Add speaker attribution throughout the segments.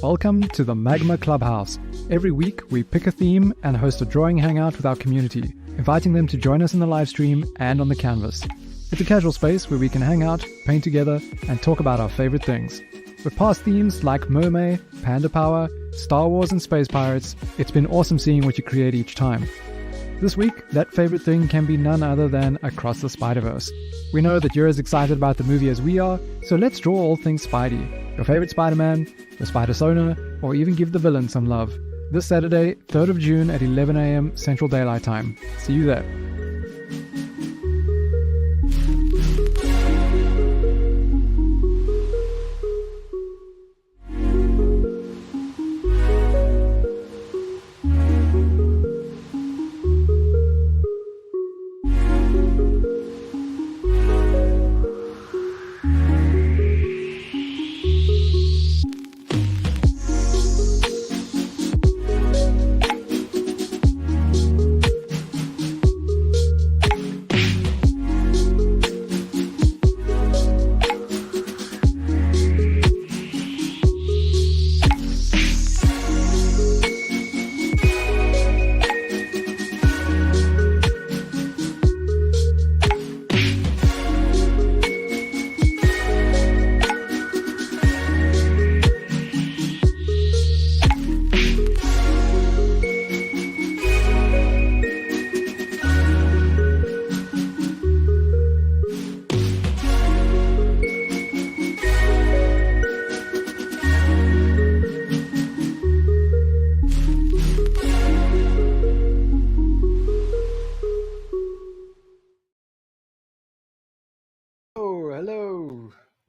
Speaker 1: Welcome to the Magma Clubhouse. Every week, we pick a theme and host a drawing hangout with our community, inviting them to join us in the live stream and on the canvas. It's a casual space where we can hang out, paint together, and talk about our favorite things. With past themes like Mermaid, Panda Power, Star Wars and Space Pirates, it's been awesome seeing what you create each time. This week, that favorite thing can be none other than Across the Spiderverse. We know that you're as excited about the movie as we are, so let's draw all things Spidey. Your favorite Spider-Man, the Spider-Sona, or even give the villain some love. This Saturday, 3rd of June at 11 a.m. Central Daylight Time. See you there.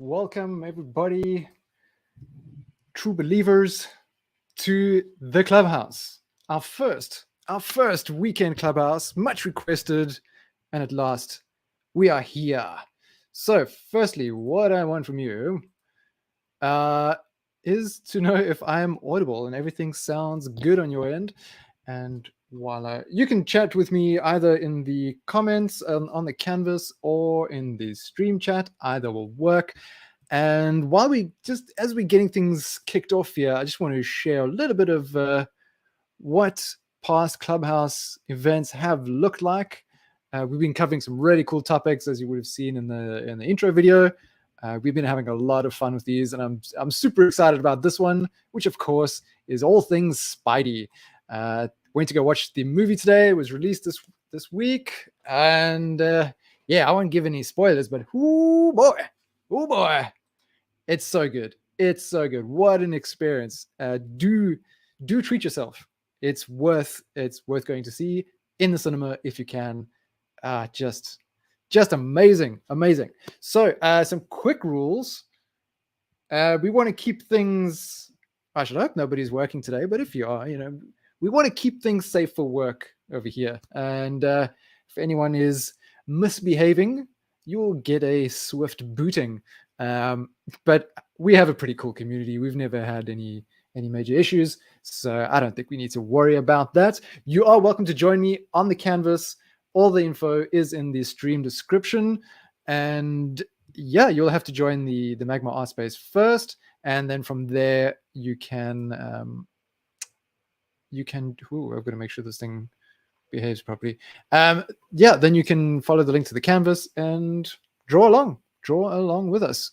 Speaker 1: Welcome everybody, true believers, to the Clubhouse. Our first weekend Clubhouse, much requested, and at last we are here. So firstly, what I want from you is to know if I am audible and everything sounds good on your end. And voila, you can chat with me either in the comments on the canvas or in the stream chat. Either will work. And as we're getting things kicked off here, I just want to share a little bit of what past Clubhouse events have looked like. We've been covering some really cool topics, as you would have seen in the intro video. We've been having a lot of fun with these, and I'm super excited about this one, which of course is all things Spidey. Went to go watch the movie today. It was released this week, and yeah, I won't give any spoilers, but oh boy. It's so good. It's so good. What an experience. Do treat yourself. It's worth going to see in the cinema if you can. Just amazing. So some quick rules. We want to keep things, I should hope nobody's working today, but if you are, we want to keep things safe for work over here. And if anyone is misbehaving, you'll get a swift booting. But we have a pretty cool community. We've never had any major issues, so I don't think we need to worry about that. You are welcome to join me on the canvas. All the info is in the stream description, and yeah, you'll have to join the Magma art space first, and then from there you can I've got to make sure this thing behaves properly. Yeah, then you can follow the link to the canvas and draw along with us.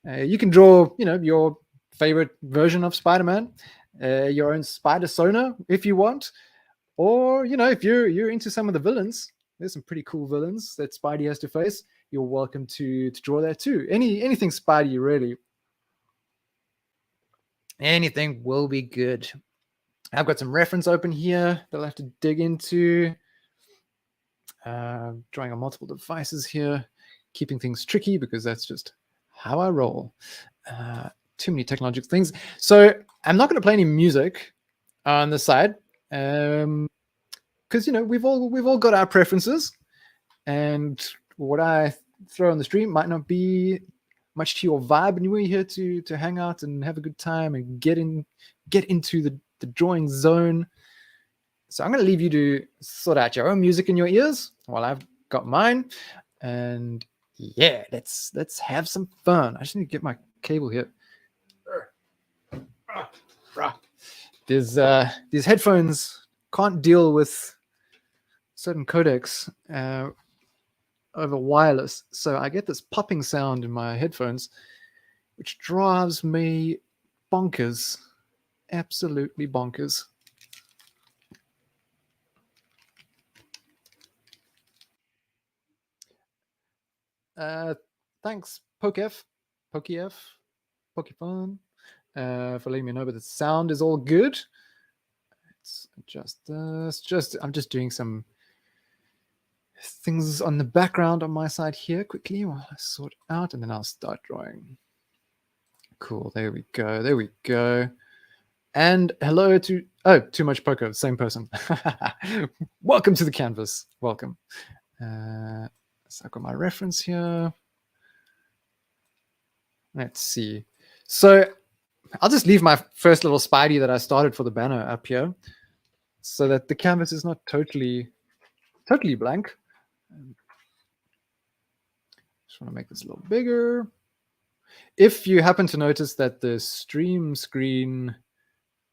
Speaker 1: You can draw, your favorite version of Spider-Man, your own Spider-Sona if you want, or if you're into some of the villains. There's some pretty cool villains that Spidey has to face. You're welcome to draw that too. Anything Spidey, really. Anything will be good. I've got some reference open here that I'll have to dig into. Drawing on multiple devices here. Keeping things tricky because that's just how I roll. Too many technological things. So I'm not going to play any music on the side because we've all got our preferences, and what I throw on the stream might not be much to your vibe, and we're here to hang out and have a good time and get into the drawing zone. So I'm going to leave you to sort out your own music in your ears while I've got mine. And yeah, let's have some fun. I just need to get my cable here. These headphones can't deal with certain codecs over wireless, so I get this popping sound in my headphones, which drives me bonkers, absolutely bonkers. Thanks, Pokef, Pokefun, for letting me know, but the sound is all good. Let's adjust this. I'm just doing some things on the background on my side here quickly while I sort it out, and then I'll start drawing. Cool. There we go. And hello to too much Poco, same person. Welcome to the canvas. Welcome. So I've got my reference here. Let's see. So I'll just leave my first little Spidey that I started for the banner up here, so that the canvas is not totally blank. Just want to make this a little bigger. If you happen to notice that the stream screen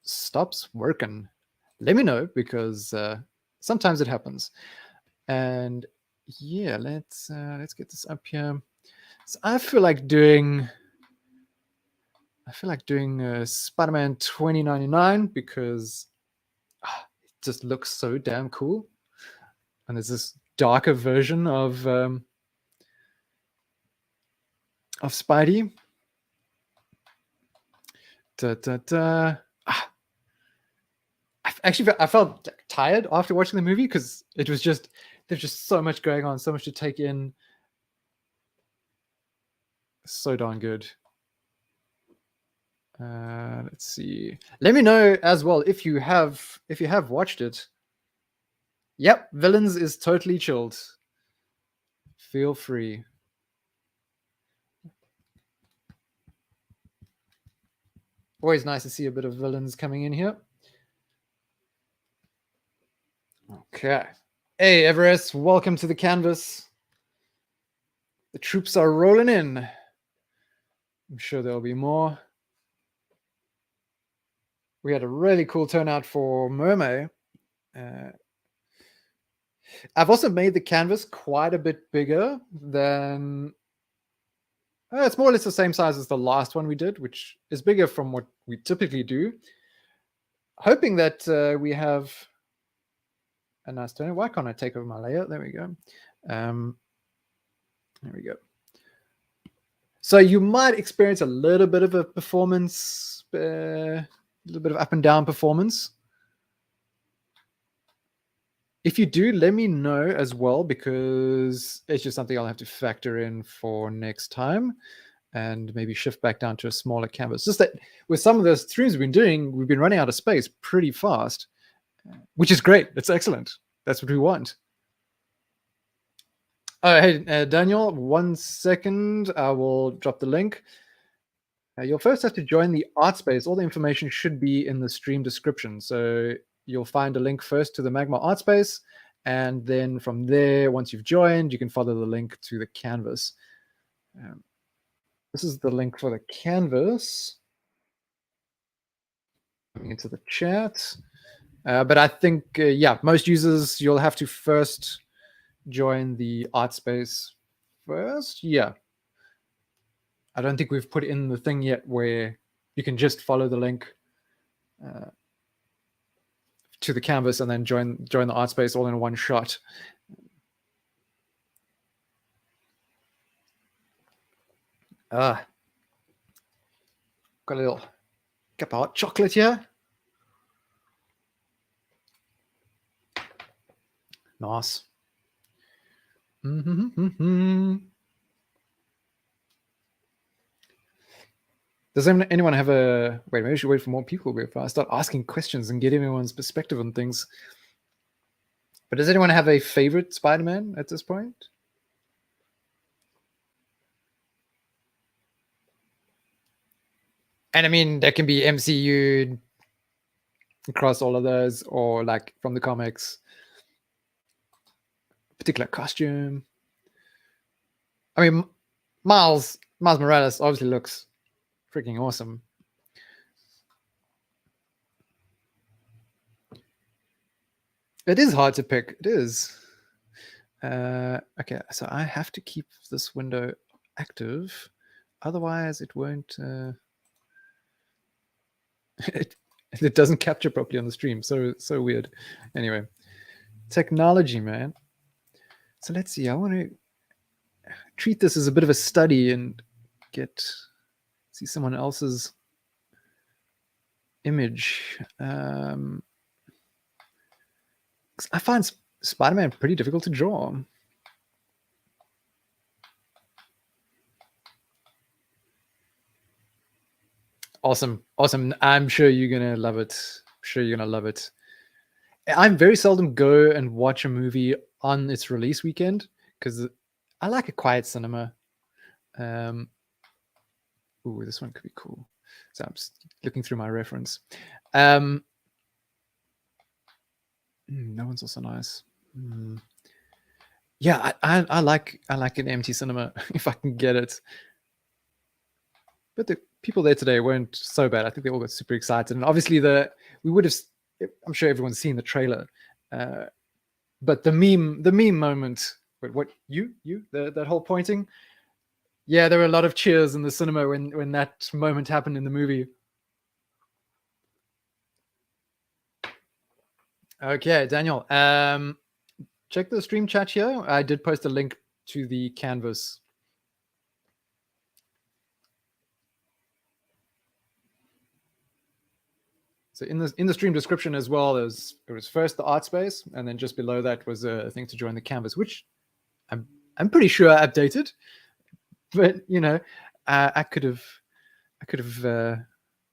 Speaker 1: stops working, let me know, because sometimes it happens. And yeah, let's get this up here. So I feel like doing Spider-Man 2099 because it just looks so damn cool. And there's this darker version of Spidey. I felt tired after watching the movie because there's just so much going on, so much to take in. So darn good. Let's see. Let me know as well if you have watched it. Yep, Villains is totally chilled. Feel free. Always nice to see a bit of Villains coming in here. Okay. Hey, Everest, welcome to the canvas. The troops are rolling in. I'm sure there'll be more. We had a really cool turnout for Mermaid. I've also made the canvas quite a bit bigger than... it's more or less the same size as the last one we did, which is bigger from what we typically do. Hoping that we have a nice turn. Why can't I take over my layer? There we go. There we go. So you might experience a little bit of a performance, a little bit of up and down performance. If you do, let me know as well, because it's just something I'll have to factor in for next time and maybe shift back down to a smaller canvas. Just that with some of the streams we've been doing, we've been running out of space pretty fast, which is great. It's excellent. That's what we want. Oh, hey, Daniel, 1 second. I will drop the link. You'll first have to join the art space. All the information should be in the stream description. So you'll find a link first to the Magma art space, and then from there, once you've joined, you can follow the link to the canvas. This is the link for the canvas. Into the chat. But I think, yeah, most users, you'll have to first join the art space first. Yeah. I don't think we've put in the thing yet where you can just follow the link to the canvas and then join the art space all in one shot. Got a little cup of hot chocolate here. Nice. Does anyone have a... Wait, maybe I should wait for more people before I start asking questions and get everyone's perspective on things. But does anyone have a favorite Spider-Man at this point? And I mean, that can be MCU across all of those, or like from the comics, particular costume. I mean, Miles Morales obviously looks freaking awesome. It is hard to pick. It is. Okay, so I have to keep this window active, otherwise it won't. It doesn't capture properly on the stream. So weird. Anyway, technology, man. So let's see. I want to treat this as a bit of a study and see someone else's image. I find Spider-Man pretty difficult to draw. Awesome. I'm sure you're gonna love it. I'm very seldom go and watch a movie on its release weekend because I like a quiet cinema. Ooh, this one could be cool. So I'm just looking through my reference. No one's also nice. Yeah, I like an empty cinema if I can get it. But the people there today weren't so bad. I think they all got super excited, and obviously we would have. I'm sure everyone's seen the trailer, but the meme moment. What that whole pointing? Yeah, there were a lot of cheers in the cinema when that moment happened in the movie. Okay, Daniel. Check the stream chat here. I did post a link to the canvas. So in the stream description as well, it was first the art space, and then just below that was a thing to join the canvas, which I'm pretty sure I updated. But I could have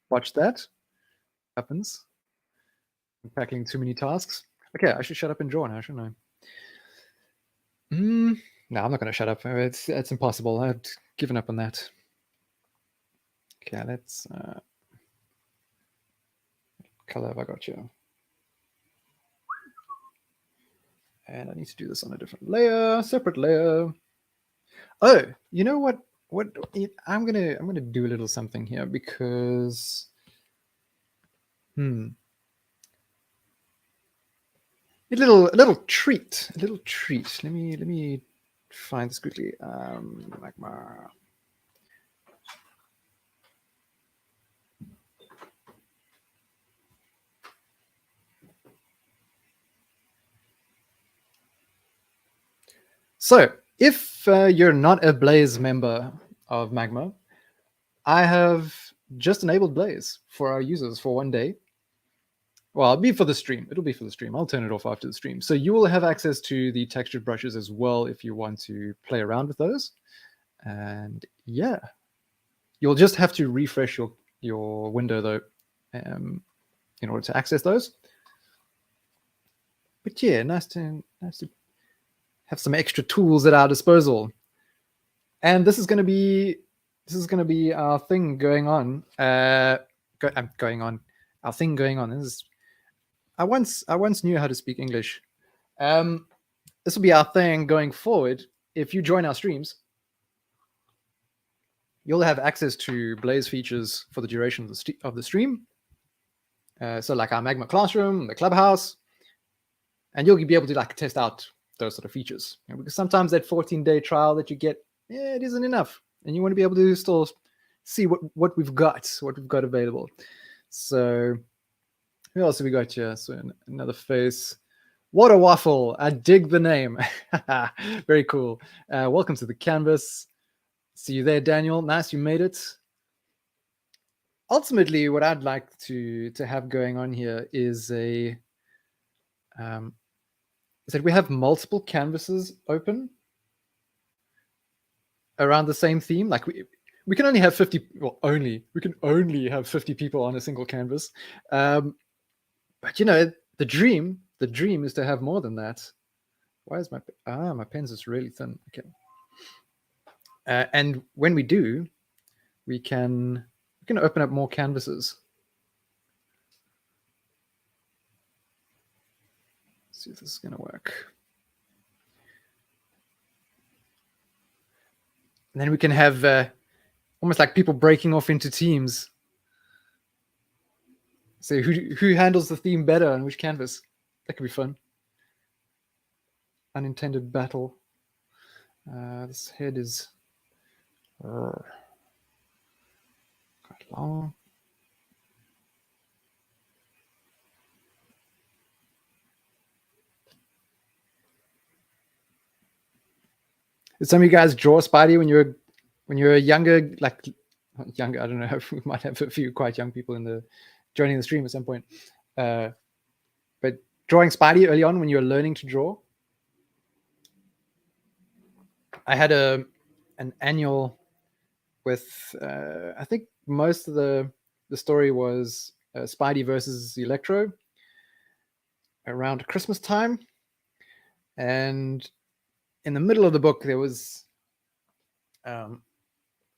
Speaker 1: watched that. Happens. I'm tackling too many tasks. Okay, I should shut up and draw now, shouldn't I? No, I'm not going to shut up. It's impossible. I've given up on that. Okay, let's. Color have I got here? And I need to do this on a different layer, separate layer. Oh, you know what? I'm gonna do a little something here because. A little treat. Let me find this quickly. Magma. So, if you're not a Blaze member of Magma, I have just enabled Blaze for our users for 1 day. Well, it'll be for the stream. I'll turn it off after the stream. So you will have access to the textured brushes as well if you want to play around with those. And yeah, you'll just have to refresh your window though in order to access those. But yeah, nice to have some extra tools at our disposal. And this is going to be our thing going on. Our thing going on. I once knew how to speak English. This will be our thing going forward. If you join our streams, you'll have access to Blaze features for the duration of the stream. So like our Magma Classroom, the Clubhouse, and you'll be able to like test out those sort of features. Because sometimes that 14-day trial that you get, it isn't enough, and you want to be able to still see what we've got available. So who else have we got here? So another face. What a waffle. I dig the name. Very cool. Welcome to the canvas. See you there, Daniel. Nice, you made it. Ultimately, what I'd like to have going on here is that we have multiple canvases open around the same theme. Like we can only have 50. Well, we can only have 50 people on a single canvas. But the dream is to have more than that. Why is my pen's is really thin? Okay. And when we do, we can open up more canvases. Let's see if this is going to work. And then we can have almost like people breaking off into teams. So who handles the theme better on which canvas? That could be fun. unintended battle. This head is quite long. Did some of you guys draw Spidey when you were younger? Like younger, I don't know. We might have a few quite young people joining the stream at some point. But drawing Spidey early on when you were learning to draw. I had an annual with I think most of the story was Spidey versus Electro around Christmas time, and in the middle of the book there was it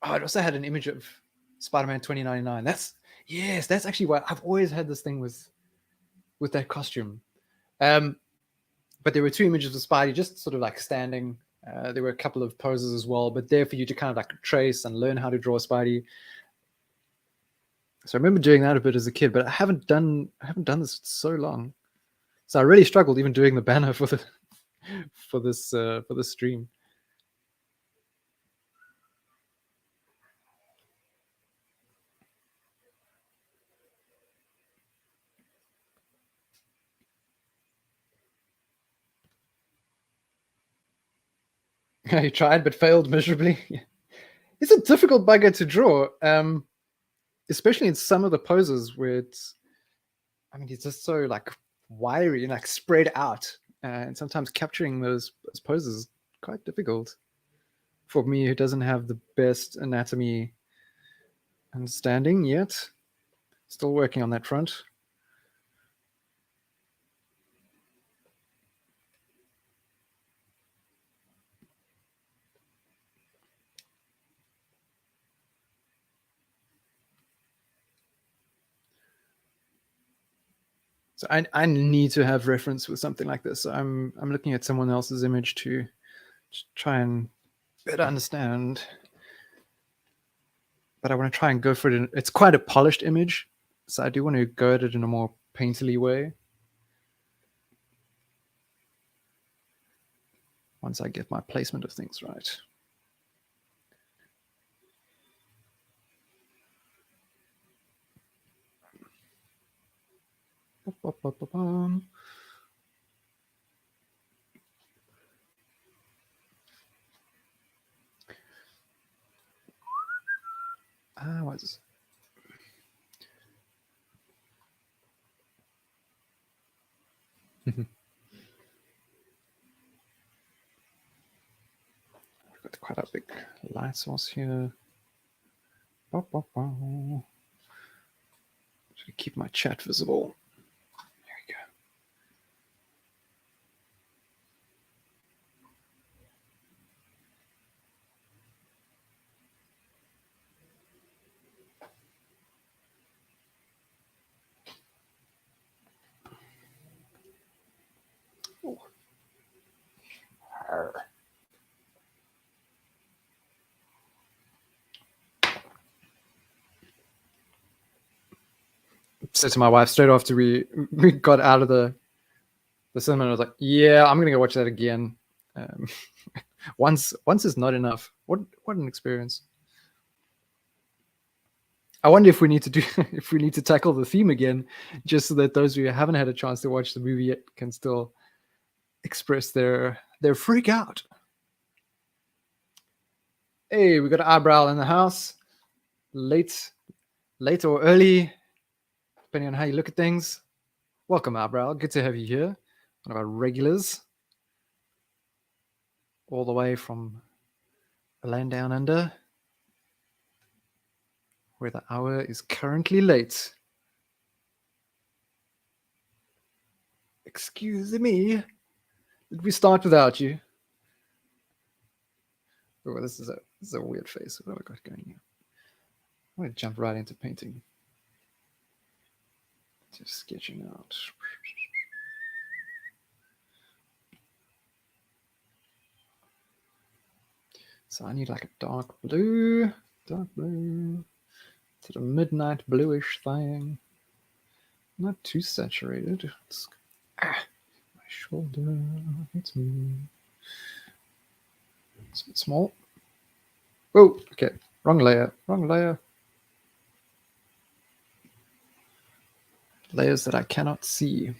Speaker 1: also had an image of Spider-Man 2099. That's actually why I've always had this thing with that costume. But there were two images of Spidey just sort of like standing. There were a couple of poses as well, but there for you to kind of like trace and learn how to draw Spidey. So I remember doing that a bit as a kid, but I haven't done this for so long. So I really struggled even doing the banner for this stream. I tried but failed miserably. It's a difficult bugger to draw, especially in some of the poses where it's just so like wiry and like spread out, and sometimes capturing those poses is quite difficult for me, who doesn't have the best anatomy understanding yet. Still working on that front. So I need to have reference with something like this. I'm looking at someone else's image to try and better understand. But I want to try and go for it. It's quite a polished image, so I do want to go at it in a more painterly way. Once I get my placement of things right. What's this? I've got quite a big light source here. To keep my chat visible. There we go. Said to my wife straight after we got out of the cinema, I was like, "Yeah, I'm gonna go watch that again." Once is not enough. What an experience! I wonder if we need to tackle the theme again, just so that those of you who haven't had a chance to watch the movie yet can still express their freak out. Hey, we got an eyebrow in the house. Late or early, depending on how you look at things. Welcome, eyebrow. Good to have you here. One of our regulars, all the way from the land down under, where the hour is currently late. Excuse me. Did we start without you? Oh, this is a weird face. What have I got going here? I'm going to jump right into painting. Just sketching out. So I need like a dark blue, sort of midnight bluish thing. Not too saturated. My folder. It's small. Oh, okay. Wrong layer. Wrong layer. Layers that I cannot see.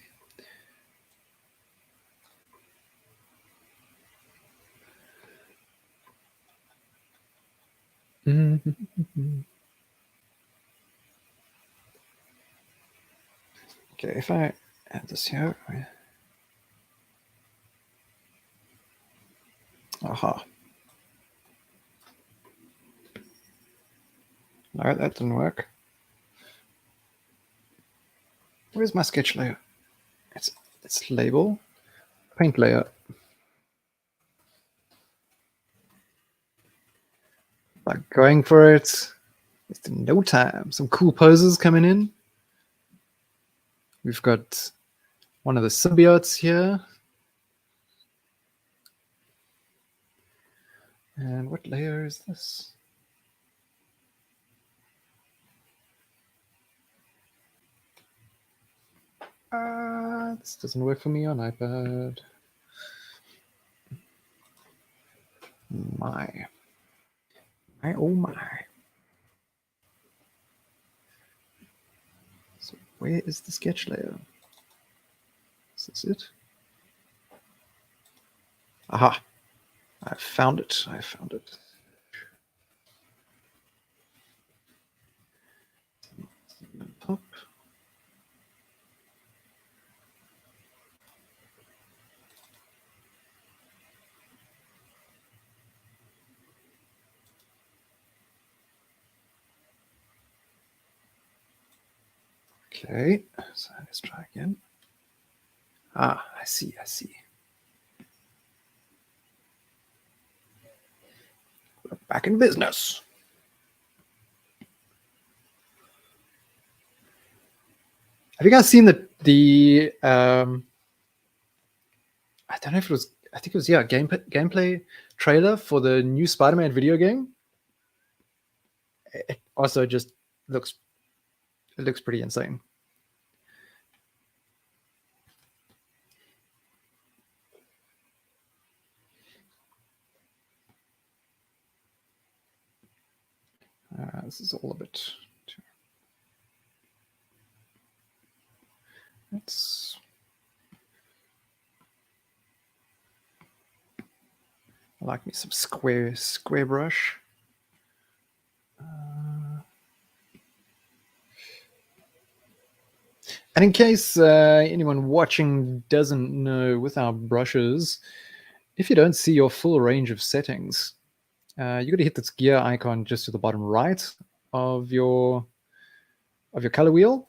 Speaker 1: Okay, if I add this here. Aha. No, that didn't work. Where's my sketch layer? It's label, paint layer. Like going for it. Just in no time. Some cool poses coming in. We've got one of the symbiotes here. And what layer is this? This doesn't work for me on iPad. My oh my. So where is the sketch layer? Is this it? Aha. I found it. Pop. Okay, so let's try again. I see. We're back in business. Have you guys seen the I don't know if it was, I think it was, yeah, gameplay trailer for the new Spider-Man video game? It also just looks pretty insane. This is all a bit too... Let's... I like me some square brush. And in case anyone watching doesn't know, with our brushes, if you don't see your full range of settings, you got to hit this gear icon just to the bottom right of your color wheel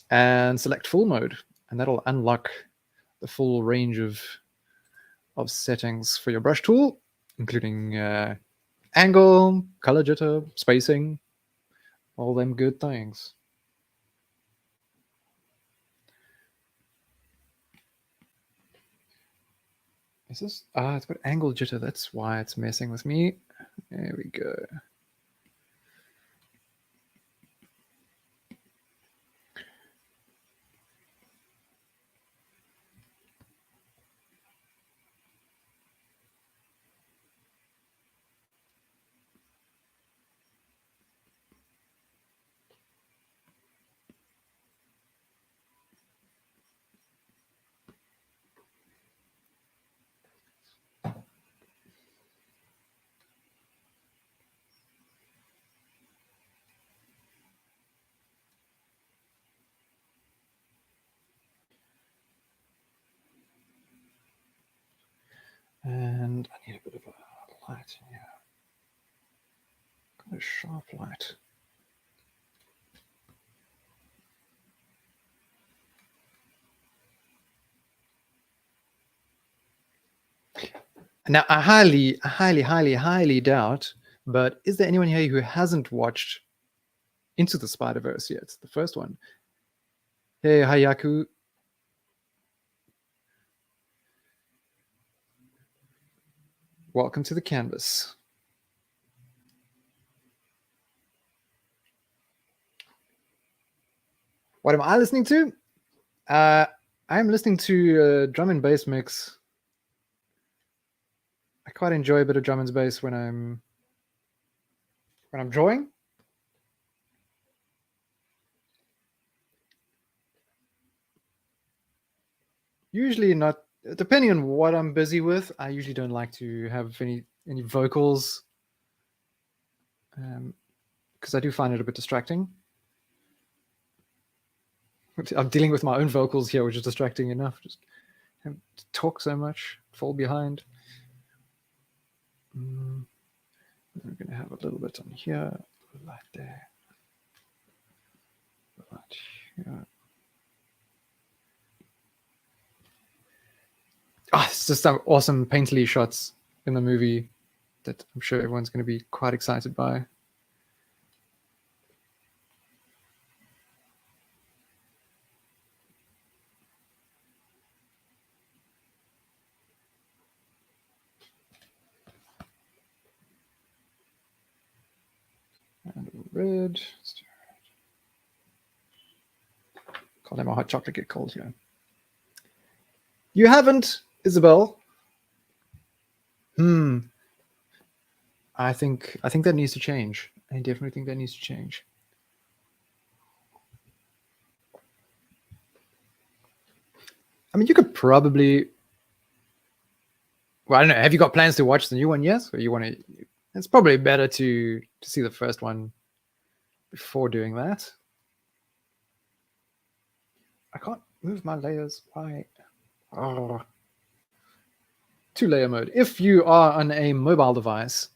Speaker 1: and select full mode, and that'll unlock the full range of settings for your brush tool, including angle, color jitter, spacing, all them good things. Is this? It's got angle jitter. That's why it's messing with me. There we go. And I need a bit of a light in here. Got a sharp light. Now, I highly doubt, but is there anyone here who hasn't watched Into the Spider-Verse yet? The first one. Hey, Hayaku. Welcome to the canvas. What am I listening to? I'm listening to a drum and bass mix. I quite enjoy a bit of drum and bass when I'm drawing. Usually not, depending on what I'm busy with. I usually don't like to have any vocals, because I do find it a bit distracting. I'm dealing with my own vocals here, which is distracting enough. Just have to talk so much, fall behind. We're going to have a little bit on here, light there, light here. It's just some awesome painterly shots in the movie that I'm sure everyone's going to be quite excited by. And red. Can't let my hot chocolate get cold here. You haven't, Isabel? I think that needs to change. I definitely think that needs to change. I mean, you could probably. Well, I don't know. Have you got plans to watch the new one yet? Or you want to? It's probably better to see the first one before doing that. I can't move my layers. Why? Oh. 2-layer mode. If you are on a mobile device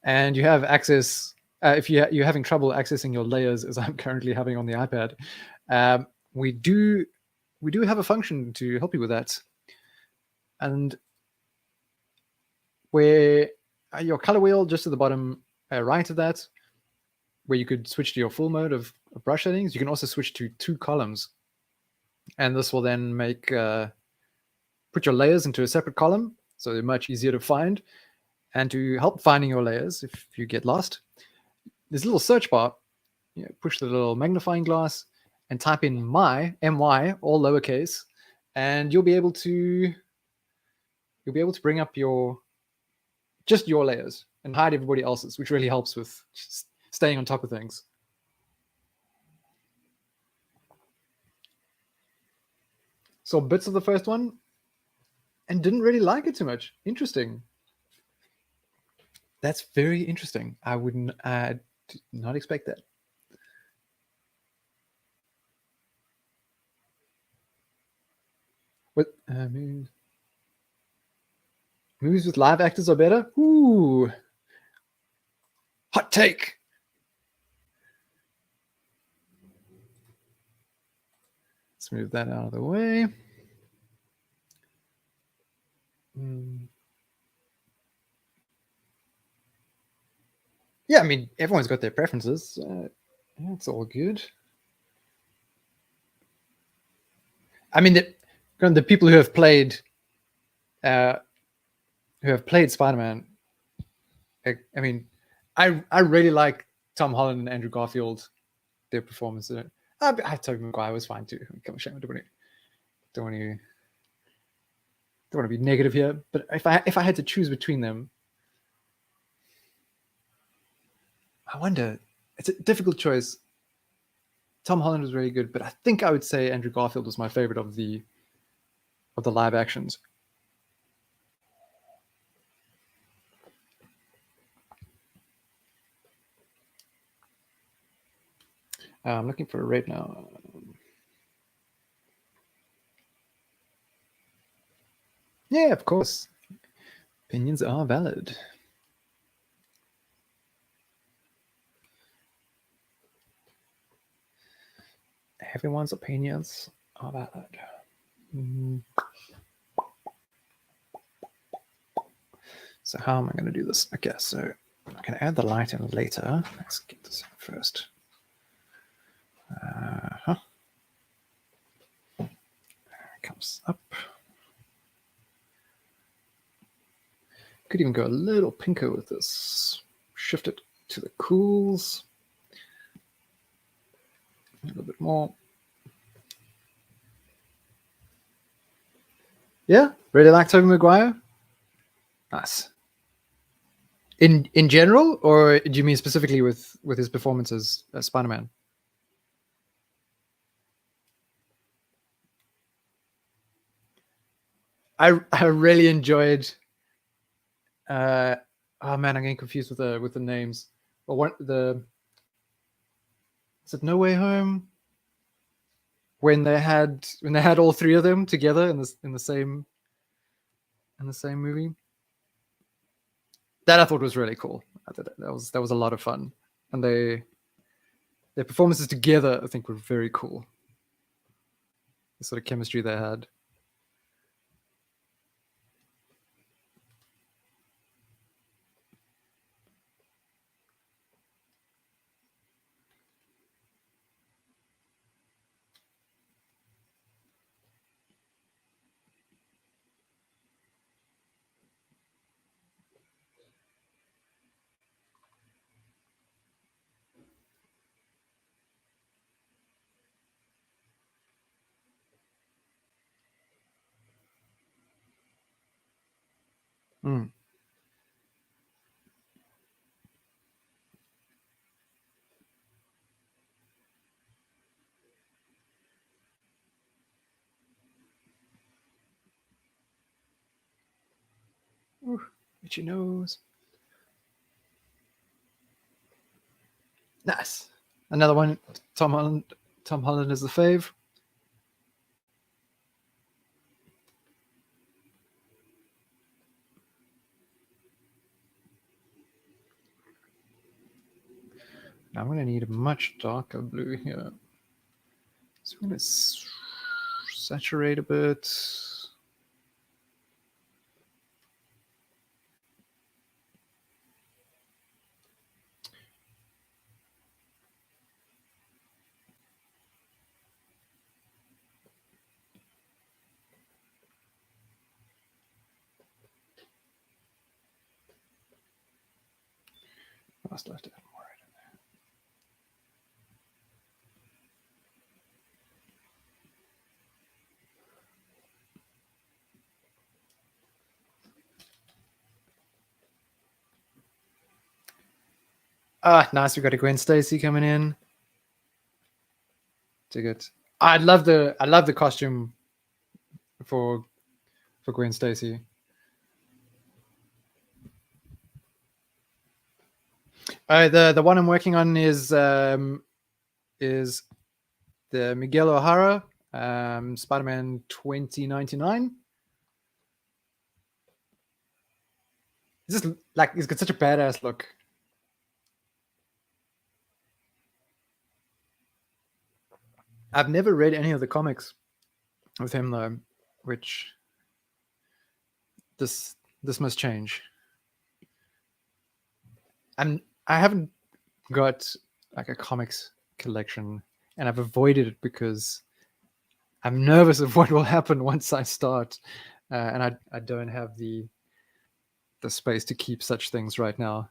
Speaker 1: and you have access, if you're having trouble accessing your layers, as I'm currently having on the iPad, we do have a function to help you with that. And where your color wheel just at the bottom right of that, where you could switch to your full mode of brush settings, you can also switch to 2 columns. And this will then make put your layers into a separate column, so they're much easier to find. And to help finding your layers if you get lost, there's a little search bar. Push the little magnifying glass and type in my, M-Y, all lowercase, and you'll be able to bring up just your layers and hide everybody else's, which really helps with staying on top of things. Saw bits of the first one and didn't really like it too much. Interesting. That's very interesting. I did not expect that. What movies with live actors are better? Ooh, hot take. Let's move that out of the way. Yeah, I mean, everyone's got their preferences. Yeah, it's all good. I mean, the people who have played Spider-Man. I mean, I really like Tom Holland and Andrew Garfield, their performance in it. Tobey Maguire was fine too. Come on, shame, don't want to be negative here. But if I had to choose between them, I wonder. It's a difficult choice. Tom Holland was very good, but I think I would say Andrew Garfield was my favorite of the live actions. I'm looking for a rate now. Yeah, of course. Opinions are valid. Everyone's opinions are valid. So how am I going to do this? Okay, so I can add the light in later. Let's get this in first. It comes up. Could even go a little pinker with this. Shift it to the cools. A little bit more. Yeah, really like Tobey Maguire. Nice. In general, or do you mean specifically with his performance as Spider-Man? I really enjoyed. Oh man, I'm getting confused with the names. But what is it No Way Home? When they had all three of them together in the same movie. That I thought was really cool. I thought that was a lot of fun, and their performances together I think were very cool. The sort of chemistry they had. Mm. Ooh, itchy nose. Nice. Another one. Tom Holland. Tom Holland is the fave. Now I'm going to need a much darker blue here. So I'm going to saturate a bit. I still have to add more. Ah, nice. We got a Gwen Stacy coming in. Dig it. I love the costume for Gwen Stacy. The one I'm working on is the Miguel O'Hara Spider-Man 2099. It's just like he's got such a badass look. I've never read any of the comics with him though, which this must change. I haven't got like a comics collection, and I've avoided it because I'm nervous of what will happen once I start, and I don't have the space to keep such things right now.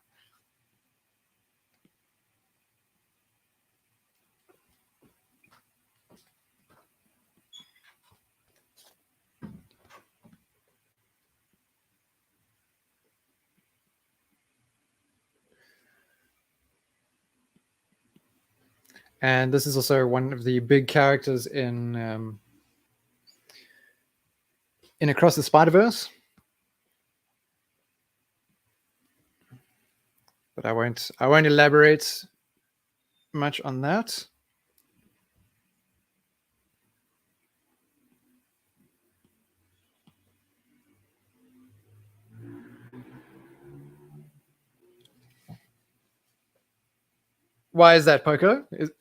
Speaker 1: And this is also one of the big characters in Across the Spiderverse. But I won't elaborate much on that. Why is that, Poco? Is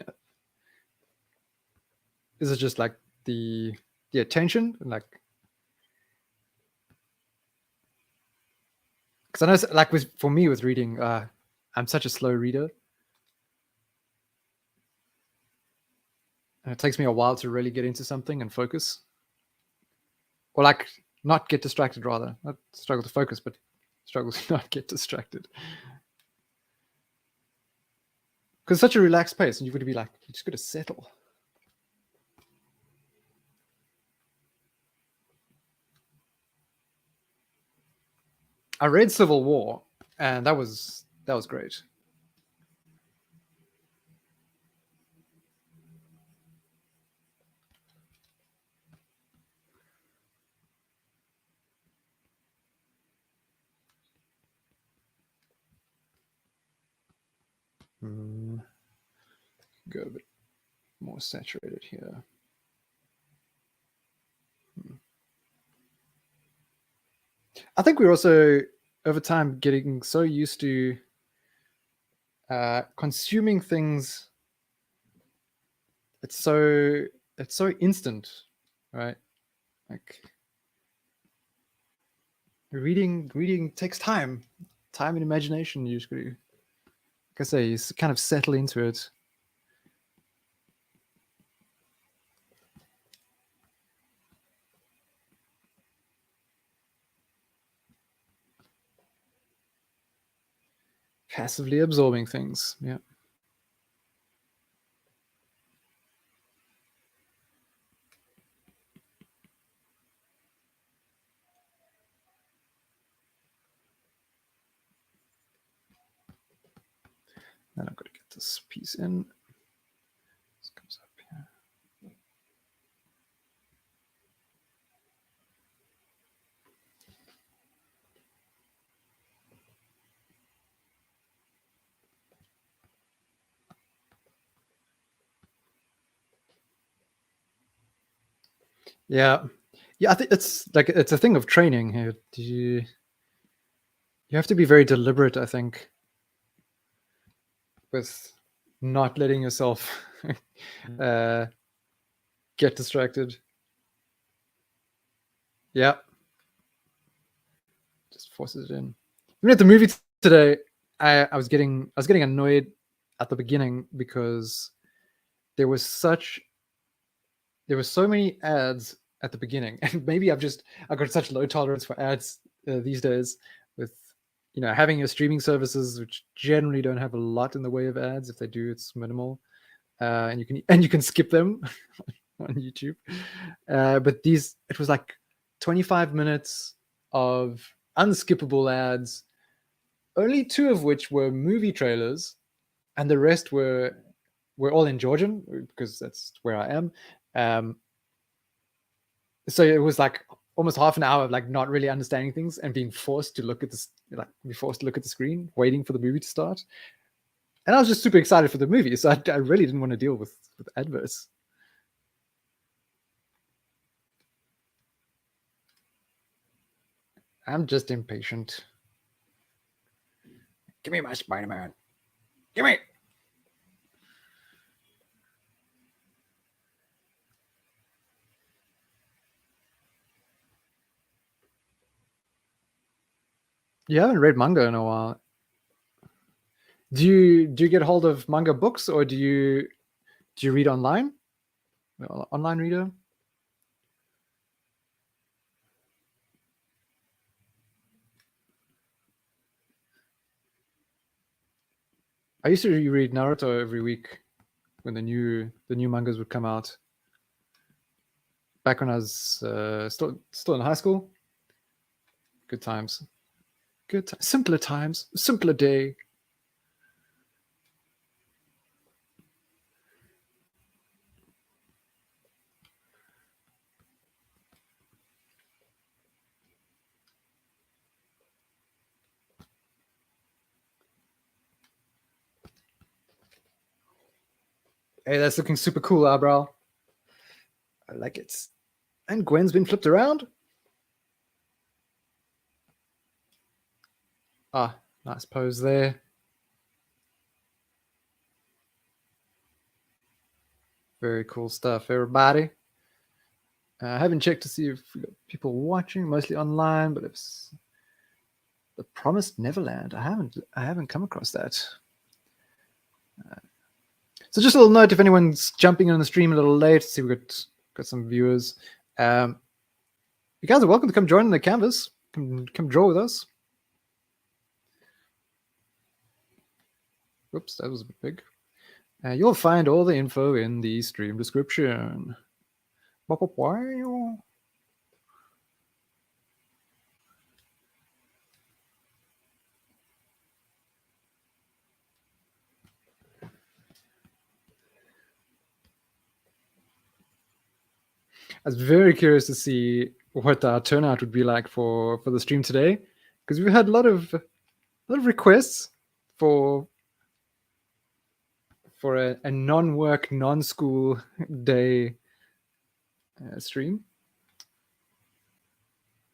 Speaker 1: it just like the attention, like? Because I know, like for me with reading, I'm such a slow reader, and it takes me a while to really get into something and focus, or like not get distracted. Rather, not struggle to focus, but struggle to not get distracted. Because it's such a relaxed pace, and you've got to be like, you just got to settle. I read Civil War, and that was great. Go a bit more saturated here. I think we're also over time getting so used to consuming things. It's so instant, right? Like reading takes time and imagination usually. Like I say, you kind of settle into it. Passively absorbing things. Yeah. Then I've got to get this piece in. This comes up here. Yeah. I think it's a thing of training here. You have to be very deliberate, I think, with not letting yourself get distracted. Yeah. Just forces it in. Even at the movie today, I was getting annoyed at the beginning because there were so many ads at the beginning, and maybe I've got such low tolerance for ads these days, with having your streaming services, which generally don't have a lot in the way of ads. If they do, it's minimal, and you can skip them on YouTube. But it was like 25 minutes of unskippable ads, only 2 of which were movie trailers, and the rest were all in Georgian because that's where I am. So it was like almost half an hour of like not really understanding things and being forced to look at the screen, waiting for the movie to start. And I was just super excited for the movie, so I really didn't want to deal with adverts. I'm just impatient. Give me my Spiderman. Give me. You haven't read manga in a while. Do you get hold of manga books, or do you read online? Online reader? I used to read Naruto every week when the new mangas would come out. Back when I was still in high school. Good times. Simpler times. Simpler day. Hey, that's looking super cool, Abral. I like it. And Gwen's been flipped around. Ah, nice pose there. Very cool stuff, everybody. I haven't checked to see if we got people watching, mostly online, but it's the Promised Neverland. I haven't come across that. So just a little note, if anyone's jumping in on the stream a little late, see we got some viewers. You guys are welcome to come join the canvas. Come draw with us. Oops, that was a bit big. You'll find all the info in the stream description. was very curious to see what our turnout would be like for the stream today, because we've had a lot of requests for a non-work, non-school day stream.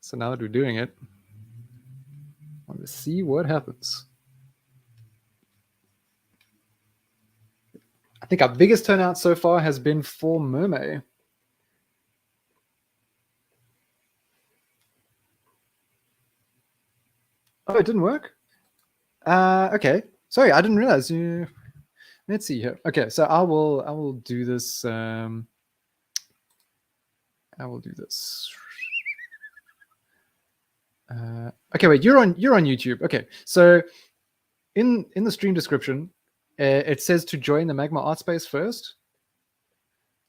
Speaker 1: So now that we're doing it, I want to see what happens. I think our biggest turnout so far has been for Mermaid. Oh, it didn't work? Okay. Sorry, I didn't realize you. Let's see here. Okay, so I will do this. I will do this. Okay, wait. You're on YouTube. Okay, so in the stream description, it says to join the Magma art space first.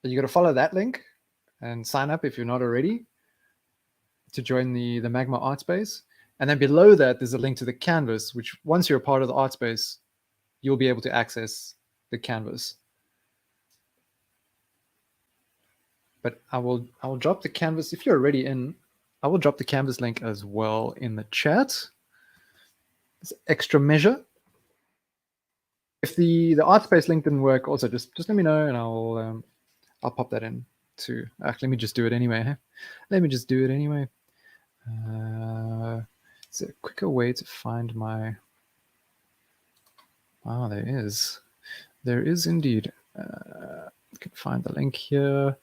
Speaker 1: So you got to follow that link and sign up if you're not already to join the Magma art space. And then below that, there's a link to the canvas, which once you're a part of the art space, you'll be able to access the canvas. But I will drop the canvas if you're already in. I will drop the canvas link as well in the chat. It's extra measure. If the art space link didn't work, also just let me know and I'll pop that in too. Let me just do it anyway. Huh? Let me just do it anyway. Is there a quicker way to find my? Ah, there is. There is indeed. You can find the link here.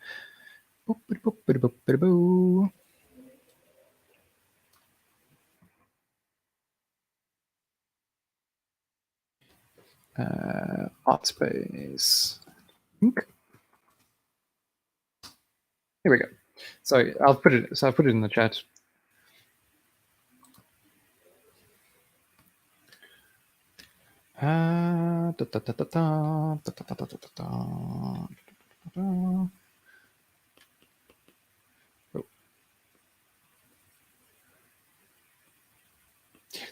Speaker 1: Art space. Here we go. So I'll put it. So I put it in the chat.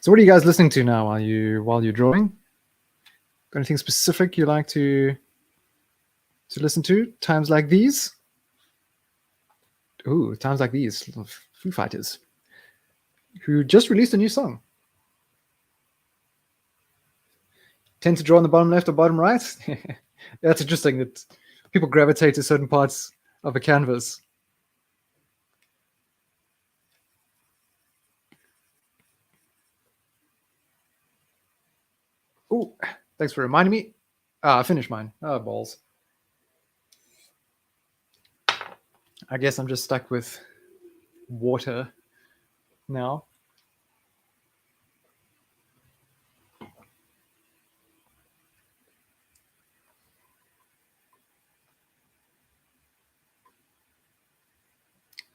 Speaker 1: So what are you guys listening to now while you're drawing? Got anything specific you like to listen to? Times like these? Ooh, times like these. Foo Fighters, who just released a new song. Tend to draw on the bottom left or bottom right? That's interesting that people gravitate to certain parts of a canvas. Oh, thanks for reminding me. I finished mine. Oh, balls. I guess I'm just stuck with water now.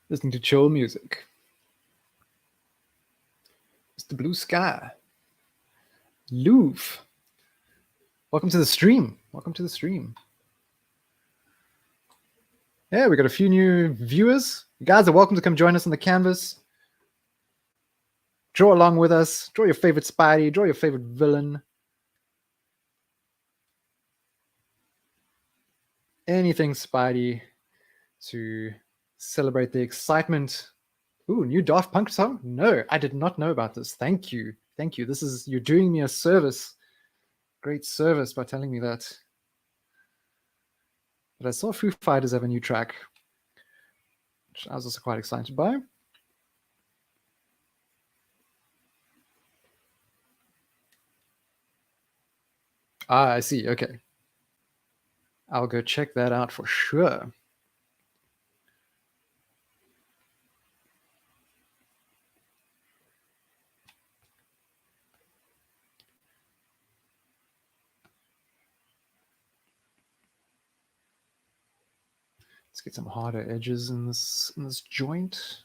Speaker 1: Listening to chill music. It's the blue sky. Louvre. Welcome to the stream. Welcome to the stream. Yeah, we got a few new viewers. You guys are welcome to come join us on the canvas. Draw along with us. Draw your favorite Spidey. Draw your favorite villain. Anything Spidey to celebrate the excitement. Ooh, new Daft Punk song? No, I did not know about this. Thank you. Thank you. You're doing me a service. Great service by telling me that. But I saw Foo Fighters have a new track, which I was also quite excited by. Ah, I see. Okay. I'll go check that out for sure. Let's get some harder edges in this joint.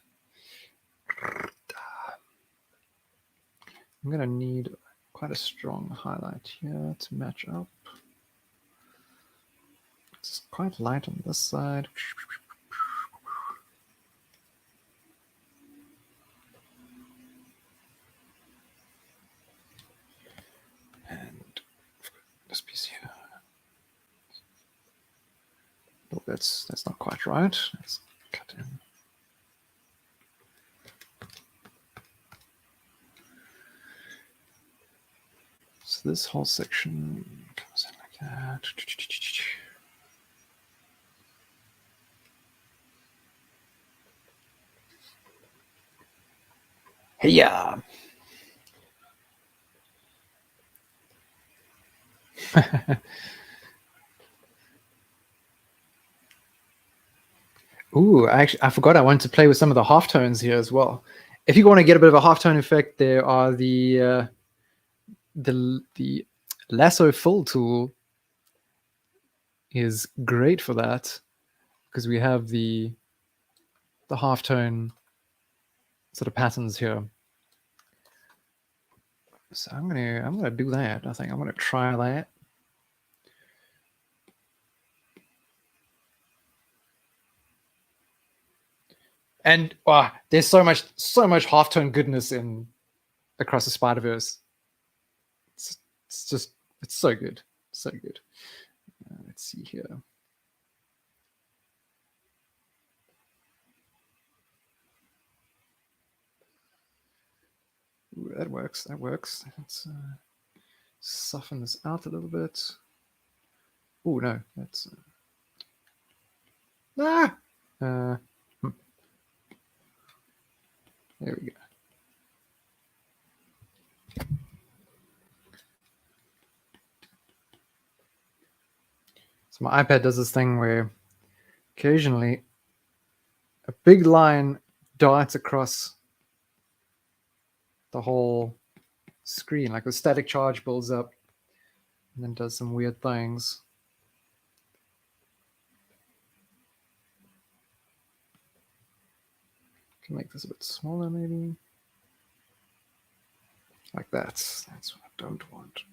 Speaker 1: I'm gonna need quite a strong highlight here to match up. It's quite light on this side. And this piece here. Oh, that's not quite right. Let's cut in. So this whole section comes in like that. Hey, yeah. Ooh, I forgot I wanted to play with some of the halftones here as well. If you want to get a bit of a halftone effect, there are the lasso fill tool is great for that because we have the halftone sort of patterns here. So I'm gonna do that. I think I'm gonna try that. And there's so much halftone goodness in Across the Spiderverse. It's so good, so good. Let's see here. Ooh, that works. That works. Let's soften this out a little bit. Oh no, that's there we go. So my iPad does this thing where occasionally a big line darts across the whole screen, like the static charge builds up and then does some weird things. Can make this a bit smaller maybe. Like that. That's what I don't want.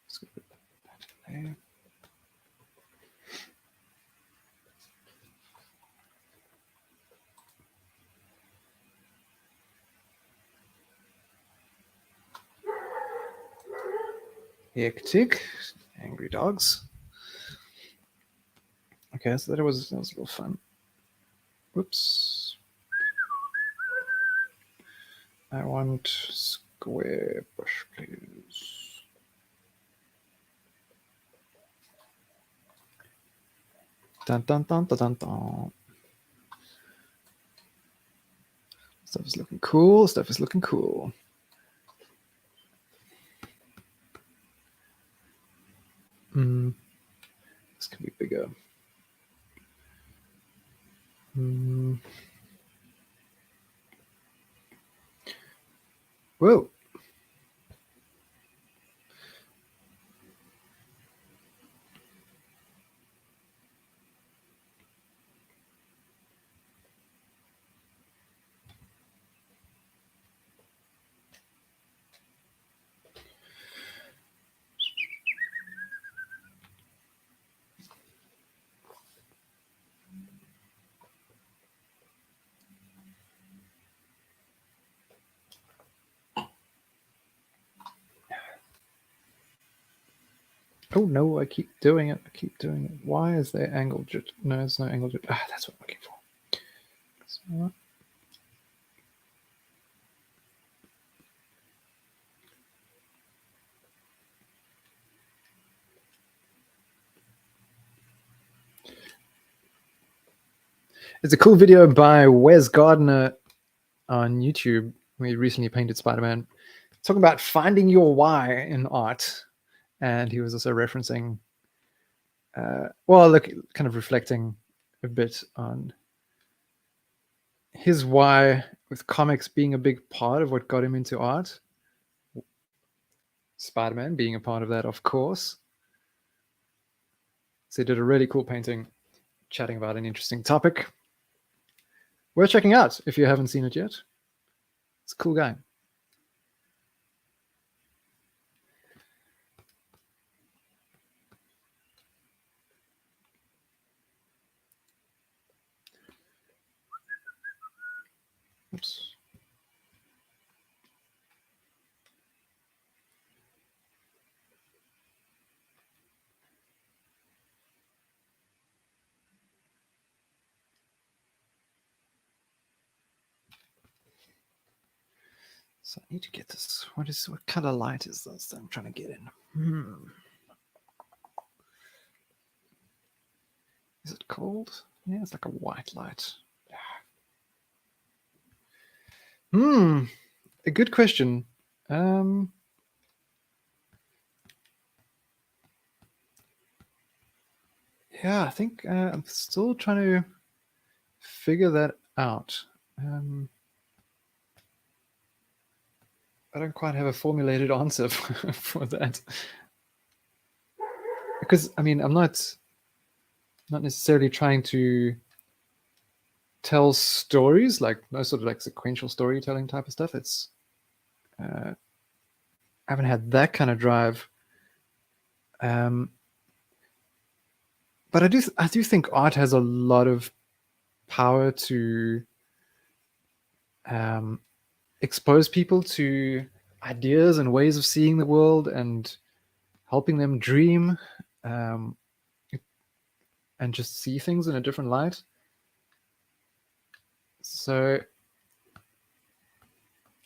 Speaker 1: Let's put that in there. Hectic. Angry dogs. Okay, so that was a little fun. Whoops. I want square brush, please. Dun dun dun dun dun dun. Stuff is looking cool. Stuff is looking cool. This can be bigger. Whoa. Oh no, I keep doing it. I keep doing it. Why is there angle jit? No, it's no angle jit. That's what I'm looking for. So, it's a cool video by Wes Gardner on YouTube. We recently painted Spider-Man, talking about finding your why in art, and he was also referencing, kind of reflecting a bit on his why with comics being a big part of what got him into art. Spider-Man being a part of that, of course. So he did a really cool painting, chatting about an interesting topic. Worth checking out if you haven't seen it yet. It's a cool guy. Oops. So I need to get this. What color light is this that I'm trying to get in? Is it cold? Yeah, it's like a white light. A good question. Yeah, I think I'm still trying to figure that out. I don't quite have a formulated answer for that. Because, I mean, I'm not necessarily trying to tell stories, like no sort of like sequential storytelling type of stuff. It's I haven't had that kind of drive. But I do think art has a lot of power to expose people to ideas and ways of seeing the world and helping them dream and just see things in a different light. So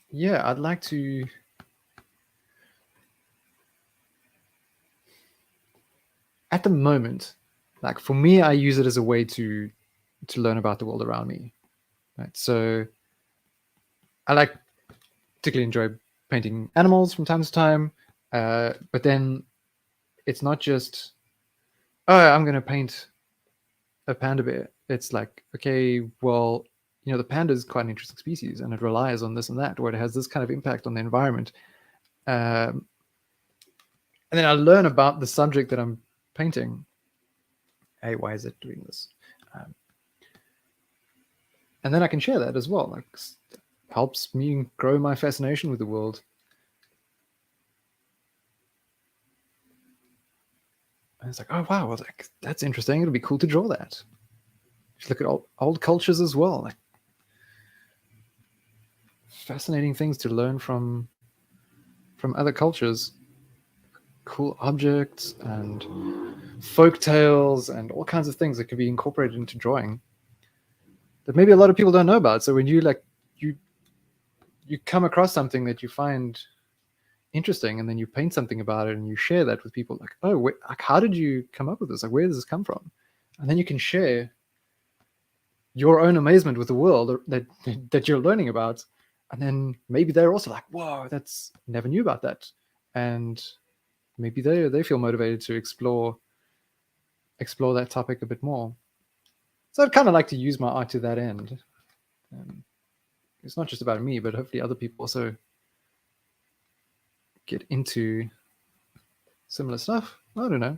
Speaker 1: yeah, I'd like to at the moment, like for me, I use it as a way to learn about the world around me. Right. So I like particularly enjoy painting animals from time to time. But then it's not just, oh, I'm going to paint a panda bear. It's like, okay, well, the panda is quite an interesting species and it relies on this and that, or it has this kind of impact on the environment. And then I learn about the subject that I'm painting. Hey, why is it doing this? And then I can share that as well. Like, helps me grow my fascination with the world. And it's like, oh wow, well, like, that's interesting. It'll be cool to draw that. Just look at old cultures as well. Like, fascinating things to learn from other cultures. Cool objects and folk tales and all kinds of things that can be incorporated into drawing that maybe a lot of people don't know about. So when you come across something that you find interesting and then you paint something about it and you share that with people, like, oh, wait, like, how did you come up with this? Like, where does this come from? And then you can share your own amazement with the world that you're learning about. And then maybe they're also like, whoa, that's never knew about that. And maybe they feel motivated to explore that topic a bit more. So I'd kind of like to use my art to that end. It's not just about me, but hopefully other people also get into similar stuff. I don't know.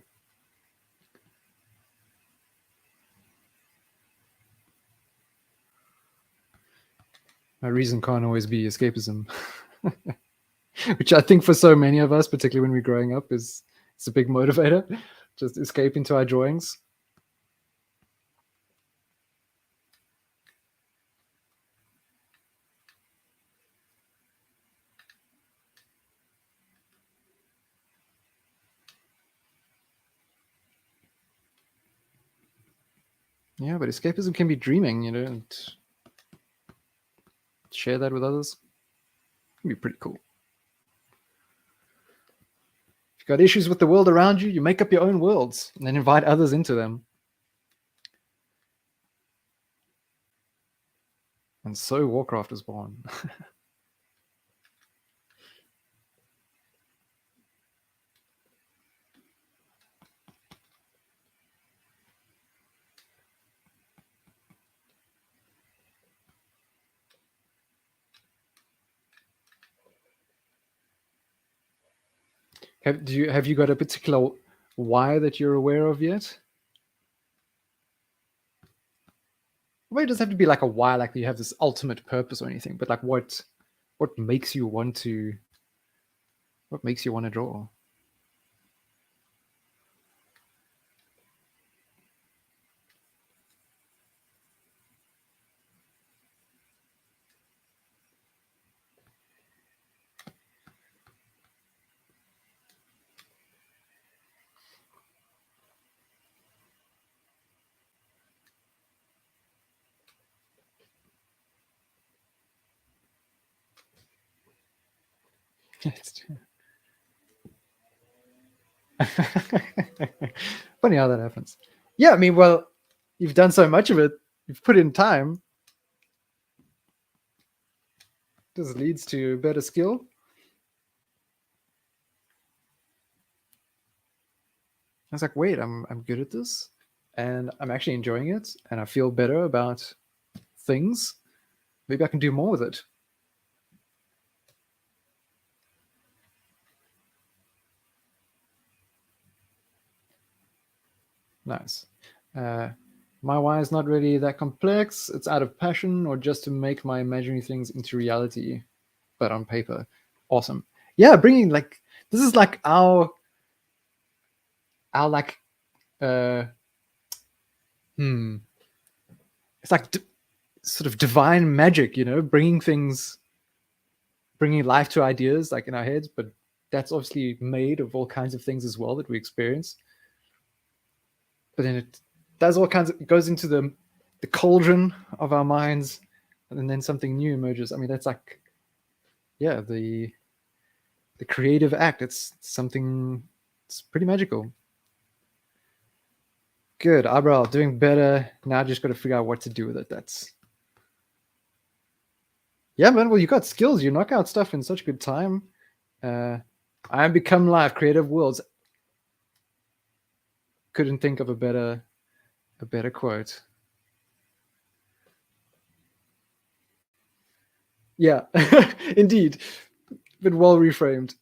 Speaker 1: My reason can't always be escapism, which I think for so many of us, particularly when we're growing up, is it's a big motivator. Just escape into our drawings. Yeah, but escapism can be dreaming, and share that with others. It'd be pretty cool. If you've got issues with the world around you, you make up your own worlds and then invite others into them. And so Warcraft was born. Have you got a particular why that you're aware of yet? Well, it doesn't have to be like a why, like you have this ultimate purpose or anything, but like what makes you want to draw? Funny how that happens. Yeah, I mean, well, you've done so much of it. You've put in time. This leads to better skill. I was like, wait, I'm good at this, and I'm actually enjoying it, and I feel better about things. Maybe I can do more with it. Nice. My why is not really that complex. It's out of passion or just to make my imaginary things into reality, but on paper. Awesome. Yeah, bringing like this is like our like it's like sort of divine magic, you know, bringing life to ideas like in our heads, but that's obviously made of all kinds of things as well that we experience. But then it does all kinds of, it goes into the cauldron of our minds, and then something new emerges. I mean, that's like, yeah, the creative act. It's something, it's pretty magical. Good. Eyebrow, doing better. Now I just got to figure out what to do with it. That's, yeah, man. Well, you got skills. You knock out stuff in such good time. I am become live, creative worlds. Couldn't think of a better quote. Yeah, indeed, but well reframed.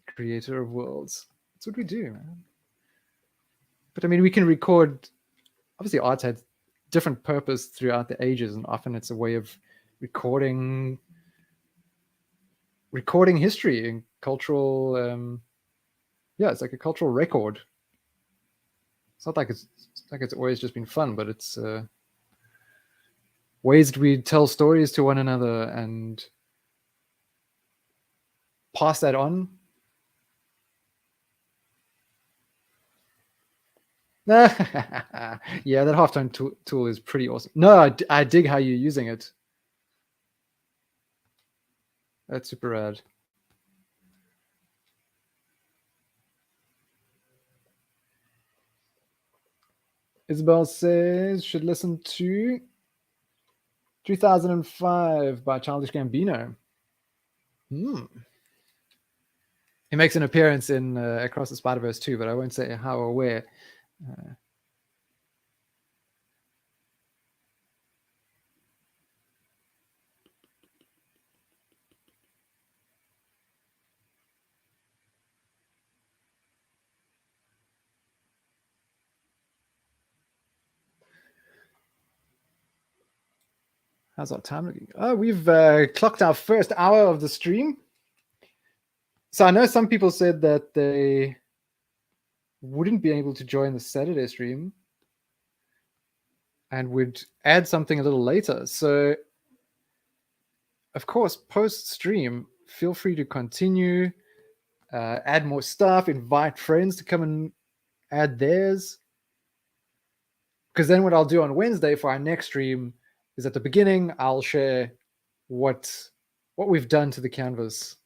Speaker 1: Creator of worlds. That's what we do, man. But I mean, we can record. Obviously, art's had different purpose throughout the ages, and often it's a way of recording history and cultural. Yeah, it's like a cultural record. It's not like it's always just been fun, but it's ways that we tell stories to one another and pass that on. Yeah, that halftone tool is pretty awesome. No, I dig how you're using it. That's super rad. Isabel says should listen to 2005 by Childish Gambino. He makes an appearance in Across the Spiderverse too, but I won't say how or where. How's our time looking? Oh, we've clocked our first hour of the stream. So I know some people said that they wouldn't be able to join the Saturday stream and would add something a little later. So, of course, post stream, feel free to continue, add more stuff, invite friends to come and add theirs. Because then what I'll do on Wednesday for our next stream is at the beginning, I'll share what we've done to the canvas.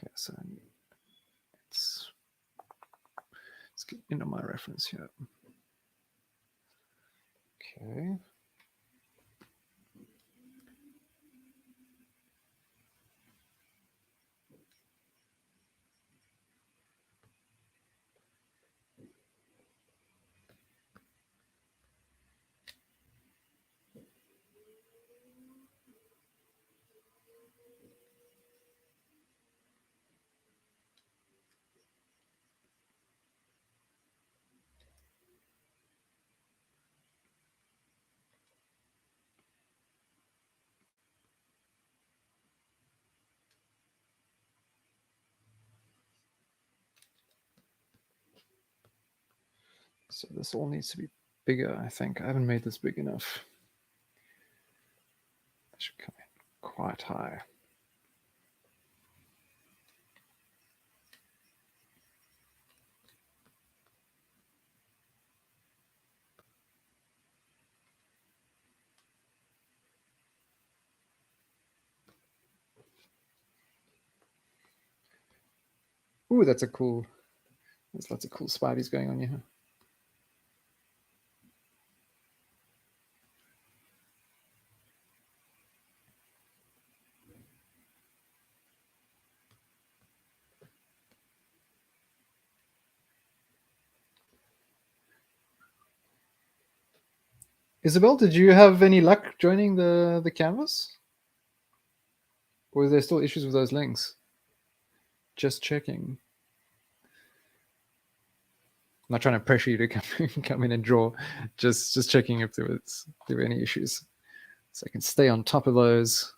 Speaker 1: Okay, so let's get into my reference here. Okay. So this all needs to be bigger, I think. I haven't made this big enough. I should come in quite high. Ooh, that's a cool. There's lots of cool spideys going on here. Isabel, did you have any luck joining the canvas? Or is there still issues with those links? Just checking. I'm not trying to pressure you to come in and draw. Just checking if there were any issues, so I can stay on top of those.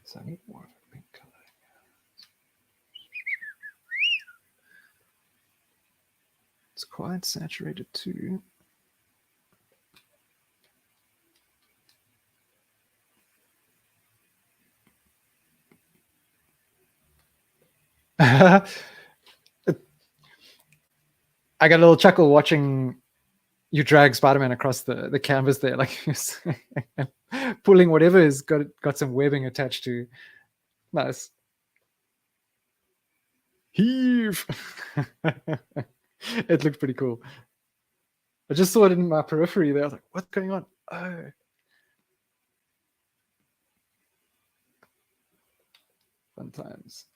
Speaker 1: So I need more of a pink color. It's quite saturated too. I got a little chuckle watching you drag Spider-Man across the canvas there, like pulling whatever has got some webbing attached to. Nice. Heave. It looked pretty cool. I just saw it in my periphery there. I was like, what's going on? Oh. Fun times.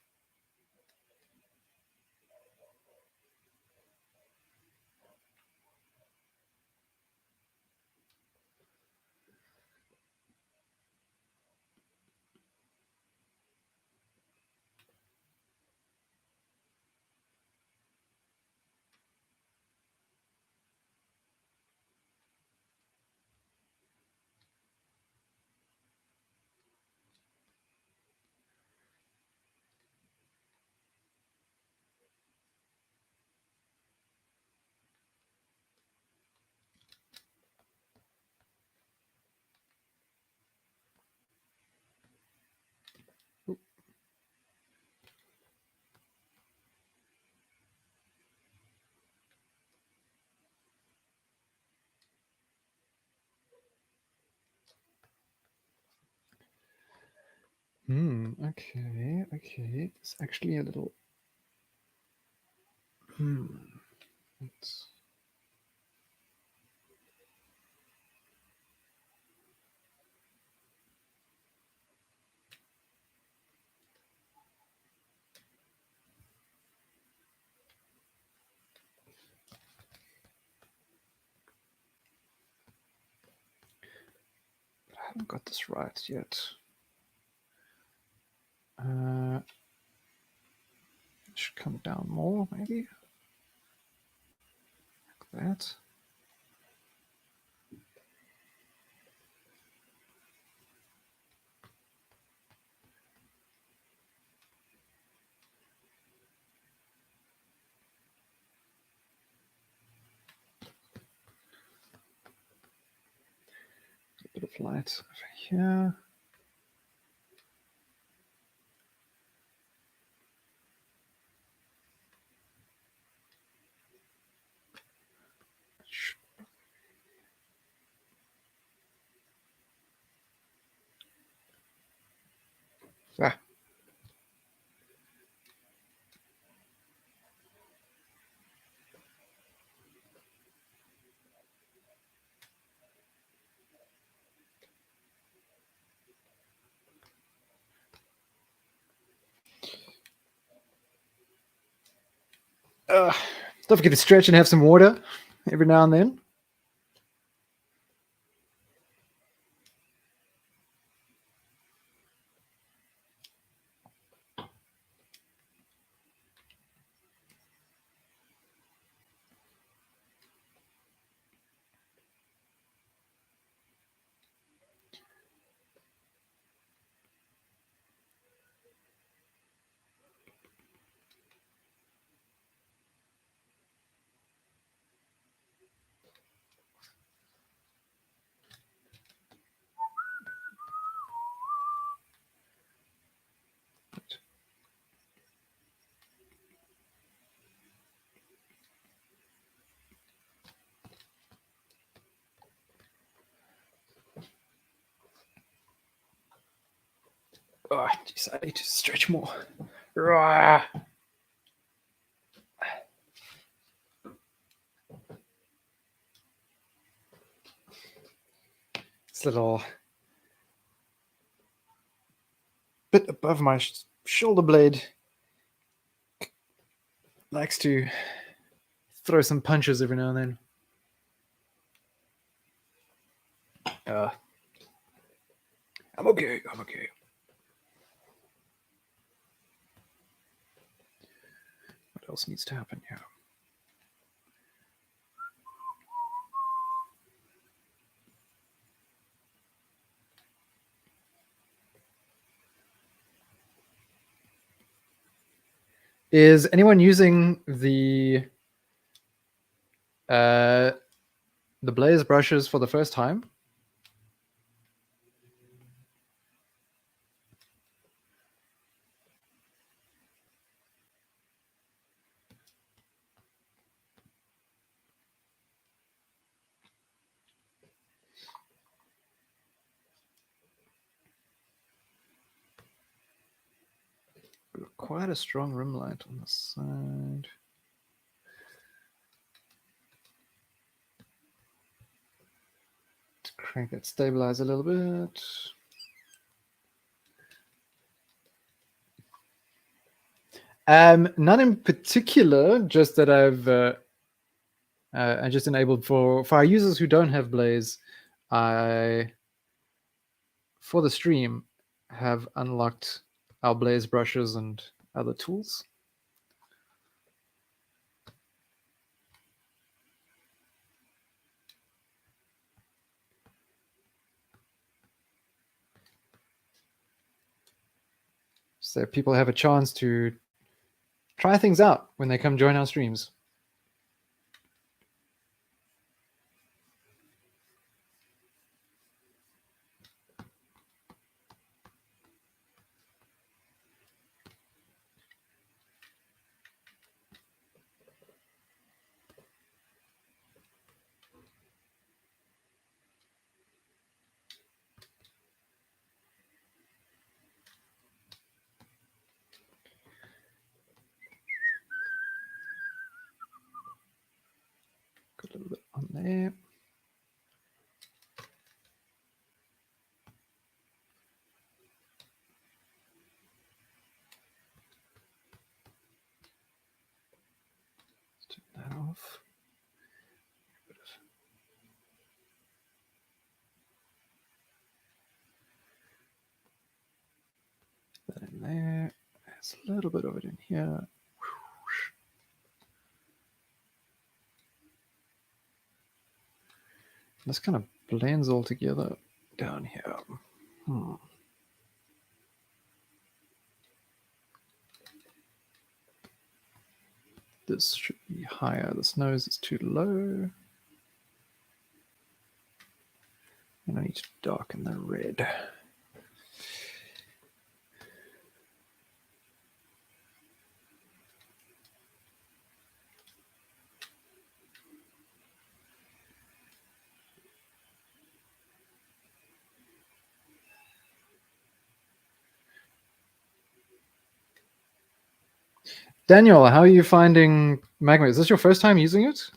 Speaker 1: Okay. It's actually a little. It's... I haven't got this right yet. Should come down more, maybe. Like that. A bit of light over here. Ah. Don't forget to stretch and have some water every now and then. Oh, geez, I need to stretch more. Rah. This little bit above my shoulder blade likes to throw some punches every now and then. I'm okay. I'm okay. What else needs to happen here? Is anyone using the Blaze brushes for the first time? Quite a strong rim light on the side. Let's crank that stabilizer a little bit. None in particular, just that I just enabled for our users who don't have Blaze. I, for the stream, have unlocked our Blaze brushes and other tools. So people have a chance to try things out when they come join our streams. Got a little bit on there. Let's turn that off. That in there. There's a little bit of it in here. This kind of blends all together down here. This should be higher. This nose is too low. And I need to darken the red. Daniel, how are you finding Magma? Is this your first time using it?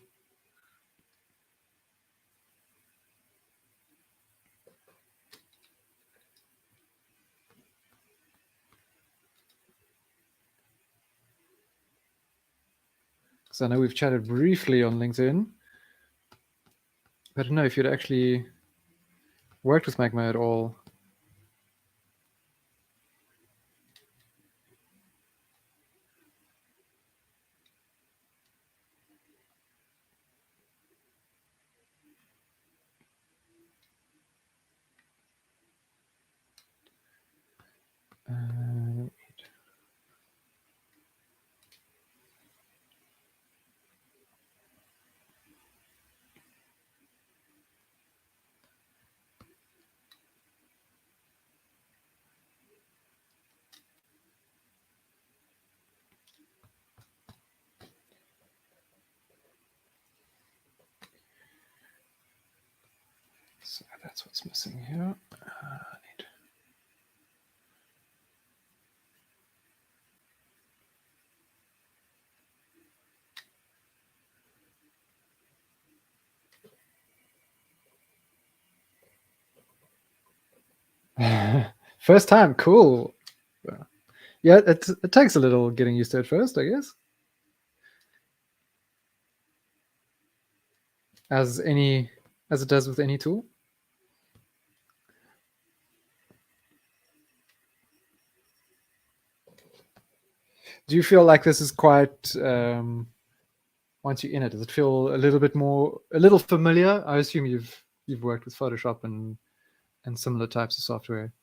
Speaker 1: because I know we've chatted briefly on LinkedIn. I don't know if you'd actually worked with Magma at all. So that's what's missing here. First time, cool. Yeah, it takes a little getting used to it first, I guess. As it does with any tool. Do you feel like this is quite once you're in it, does it feel a little familiar? I assume you've worked with Photoshop and similar types of software.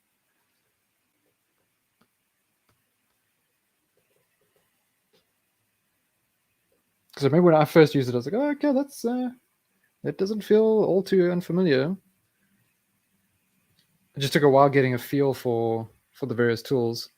Speaker 1: Because I remember when I first used it, I was like, oh, okay, that doesn't feel all too unfamiliar. It just took a while getting a feel for the various tools.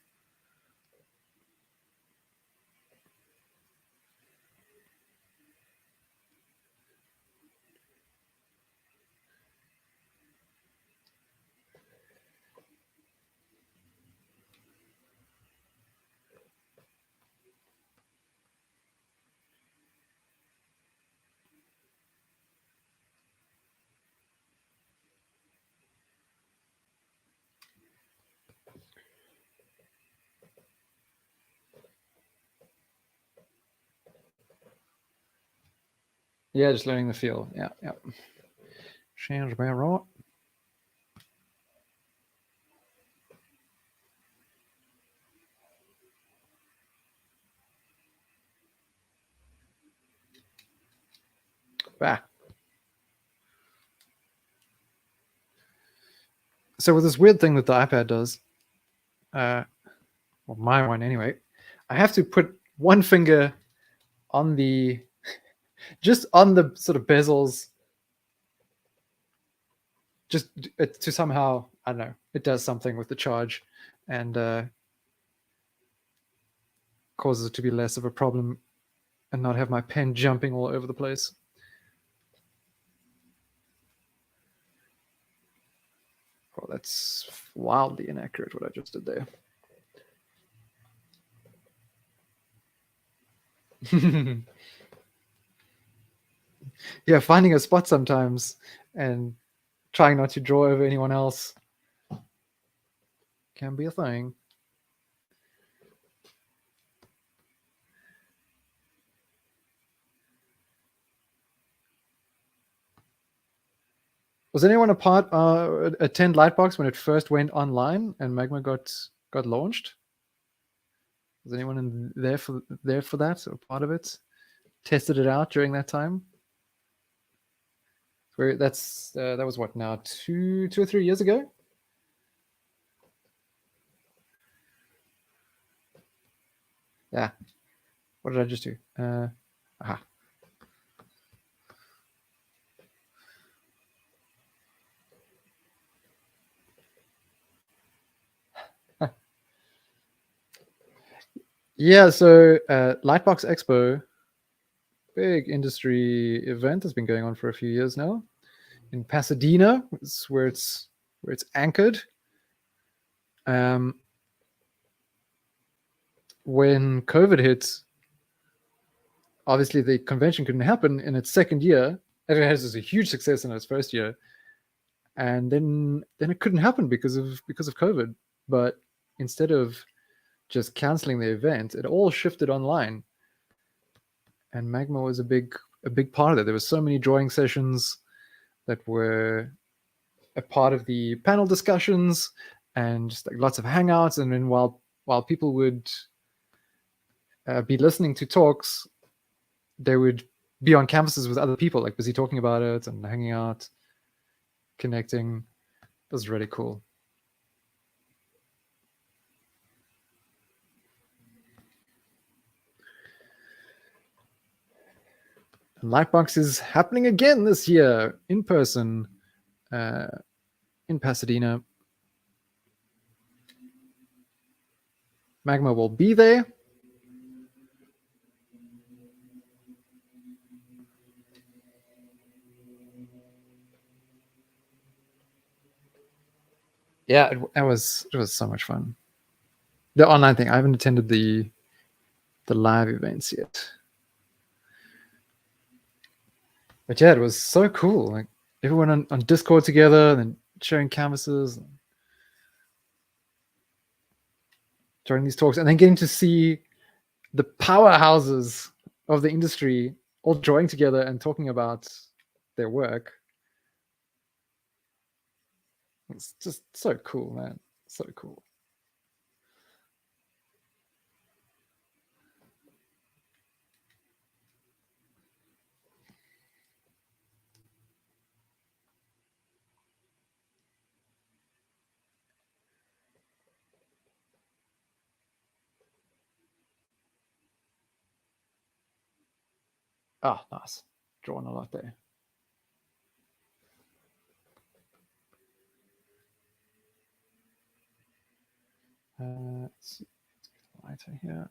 Speaker 1: Yeah, just learning the feel. Yeah. Change my right. Bah. So with this weird thing that the iPad does, well, my one anyway, I have to put one finger on just on the sort of bezels, just to somehow, I don't know, it does something with the charge and causes it to be less of a problem and not have my pen jumping all over the place. Oh, that's wildly inaccurate what I just did there. Yeah, finding a spot sometimes and trying not to draw over anyone else can be a thing. Was anyone attend Lightbox when it first went online and Magma got launched? Was anyone there for that or part of it? Tested it out during that time? Where that was what now, 2 or 3 years ago? Yeah. What did I just do? Aha. Yeah, so Lightbox Expo, big industry event, has been going on for a few years now. In Pasadena, it's where it's anchored. When COVID hit, obviously the convention couldn't happen in its second year. It has a huge success in its first year, and then it couldn't happen because of COVID. But instead of just canceling the event, it all shifted online, and Magma was a big part of it. There were so many drawing sessions that were a part of the panel discussions, and just like lots of hangouts. And then while people would be listening to talks, they would be on campuses with other people, like busy talking about it and hanging out, connecting. It was really cool. And Lightbox is happening again this year in person in Pasadena. Magma will be there. Yeah, it was so much fun. The online thing, I haven't attended the live events yet, but yeah, it was so cool. Like everyone on Discord together and then sharing canvases, during these talks, and then getting to see the powerhouses of the industry all drawing together and talking about their work. It's just so cool, man. So cool. Ah, nice. Drawing a lot there. Let's see. Lighter here.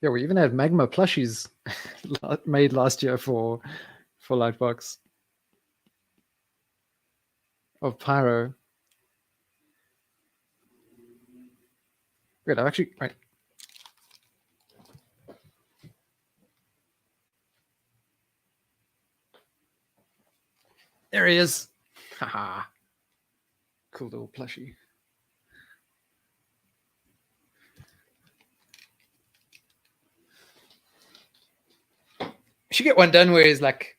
Speaker 1: Yeah, we even had Magma plushies made last year for Lightbox of Pyro. Wait, I've actually right. There he is. Haha. Cool little plushie. You should get one done where he's like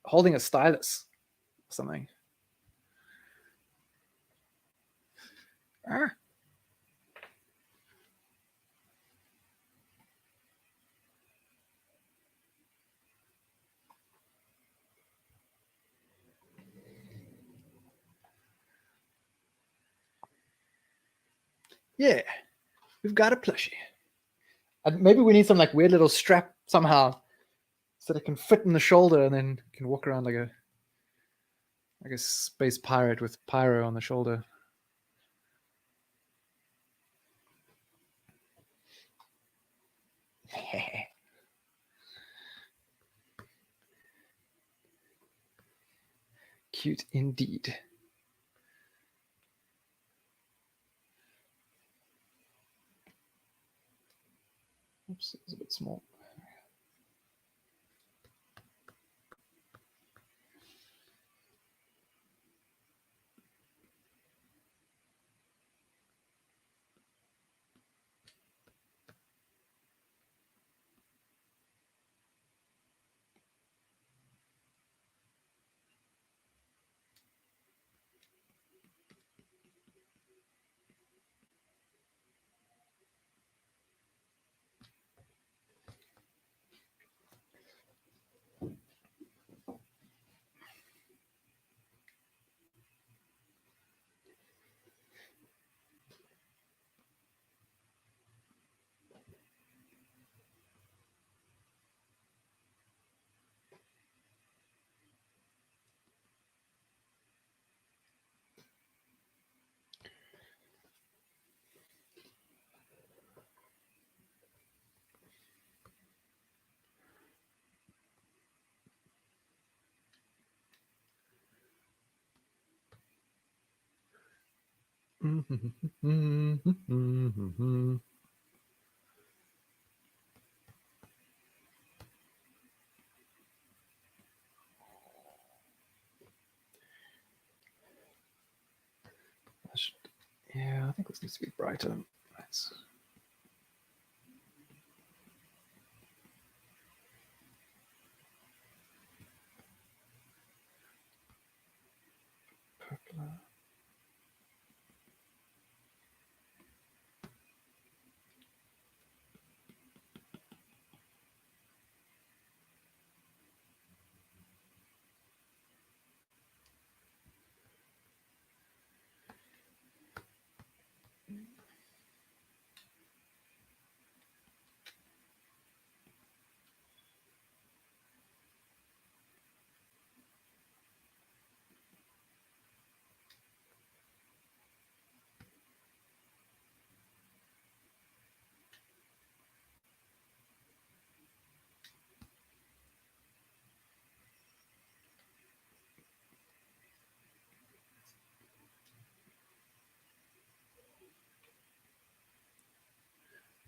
Speaker 1: holding a stylus or something. Ah. Yeah, we've got a plushie. Maybe we need some like weird little strap somehow so that it can fit in the shoulder and then can walk around like a space pirate with pyro on the shoulder. Cute indeed. Oops, it's a bit small. Yeah, I think this needs to be brighter. Nice. Purple.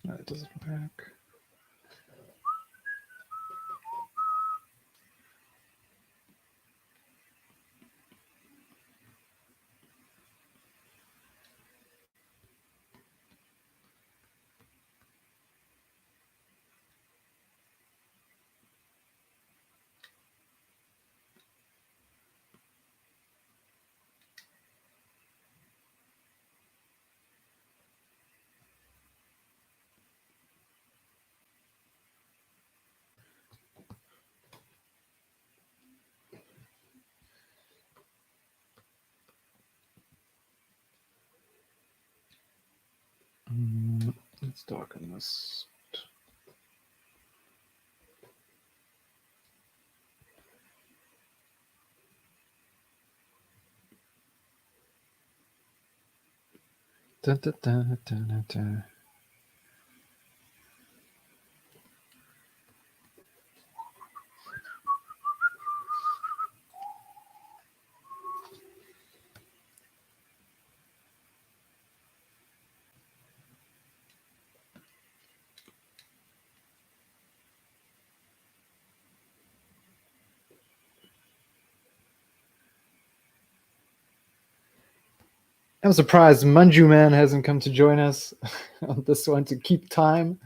Speaker 1: No, it doesn't work. Let's darken this. Dun, dun, dun, dun, dun, dun. I'm surprised Manju Man hasn't come to join us on this one to keep time.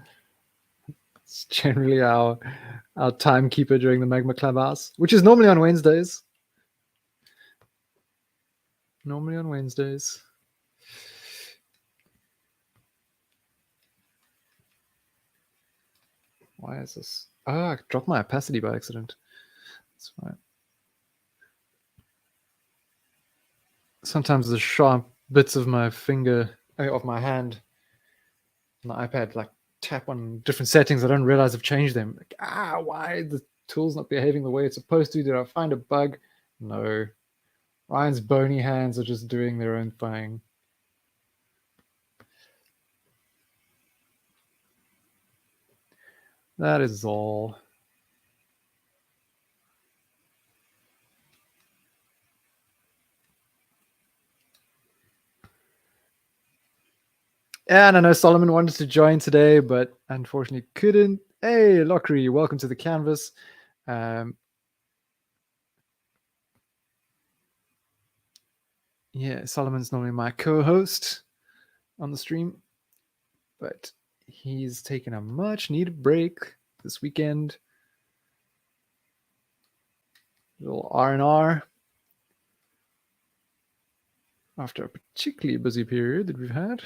Speaker 1: It's generally our timekeeper during the Magma Clubhouse, which is normally on Wednesdays. Normally on Wednesdays. Why is this? Ah, I dropped my opacity by accident. That's fine. Sometimes the sharp bits of my finger, of my hand, on the iPad, like tap on different settings. I don't realize I've changed them. Like, why the tool's not behaving the way it's supposed to? Did I find a bug? No. Ryan's bony hands are just doing their own thing. That is all. And I know Solomon wanted to join today, but unfortunately couldn't. Hey, Lockery, welcome to the canvas. Yeah, Solomon's normally my co-host on the stream, but he's taken a much needed break this weekend. A little R&R after a particularly busy period that we've had.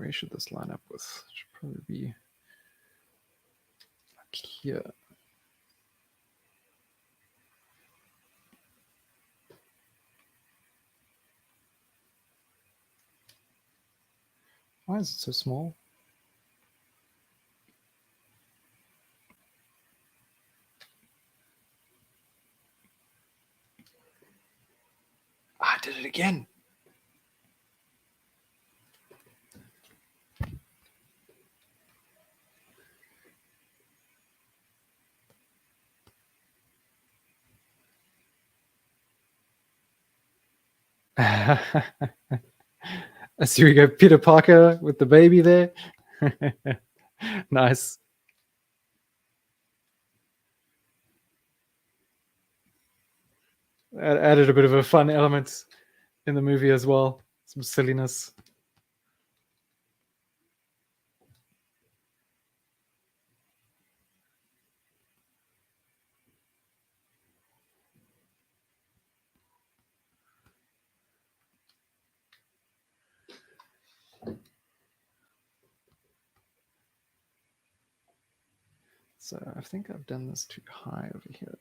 Speaker 1: Where should this line up with? It should probably be like here. Why is it so small? I did it again. So we go Peter Parker with the baby there. Nice. Added a bit of a fun element in the movie as well. Some silliness. So I think I've done this too high over here.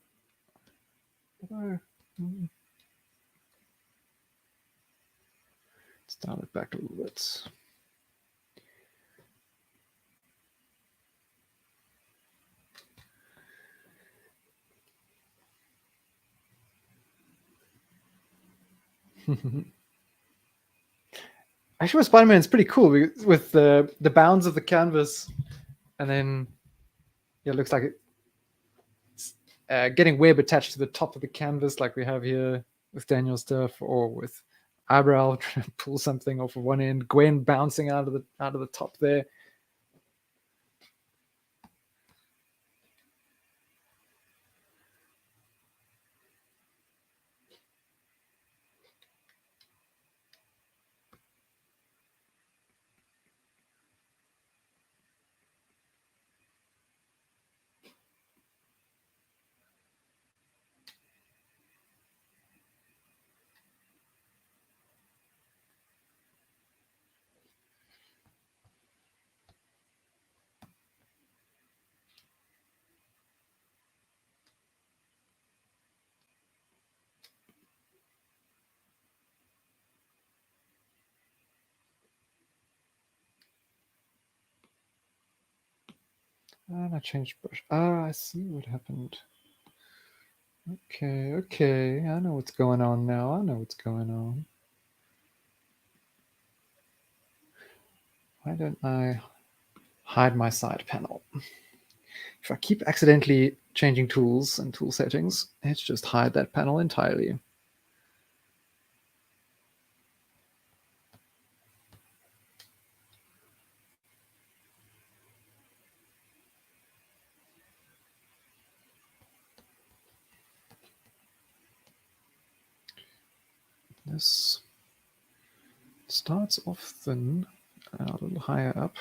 Speaker 1: Let's dial it back a little bit. Actually, with Spider-Man, it's pretty cool with the bounds of the canvas, and then it looks like it's getting web attached to the top of the canvas, like we have here with Daniel's stuff, or with Eyebrow trying to pull something off of one end, Gwen bouncing out of the top there. And I changed brush. Ah, I see what happened. Okay. I know what's going on now. Why don't I hide my side panel? If I keep accidentally changing tools and tool settings, let's just hide that panel entirely. This starts off thin, a little higher up.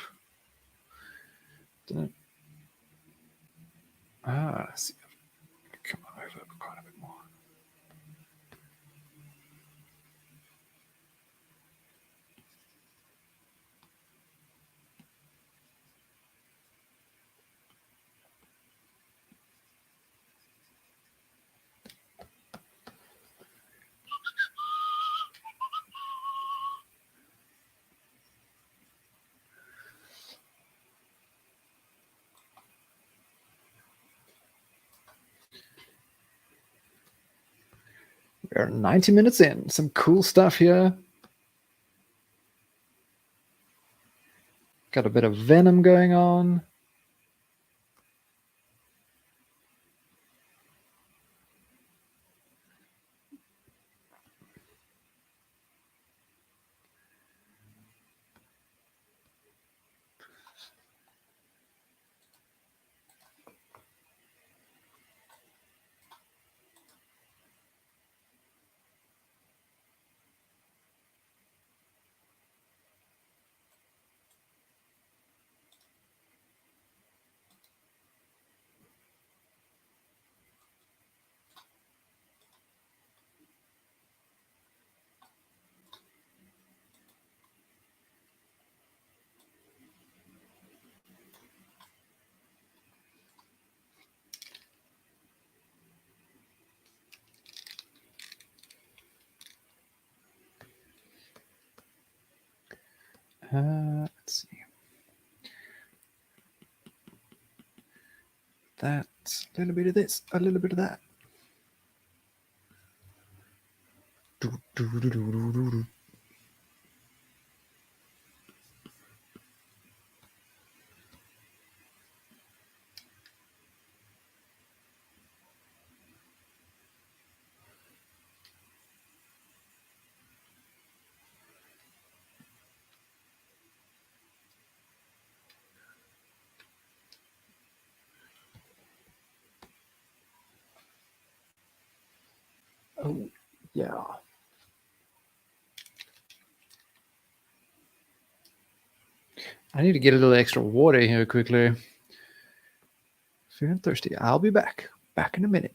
Speaker 1: I see. Come over quite a bit more. We're 90 minutes in. Some cool stuff here. Got a bit of Venom going on. Let's see. That's a little bit of this, a little bit of that. Oh, yeah. I need to get a little extra water here quickly. Feeling thirsty. I'll be back. Back in a minute.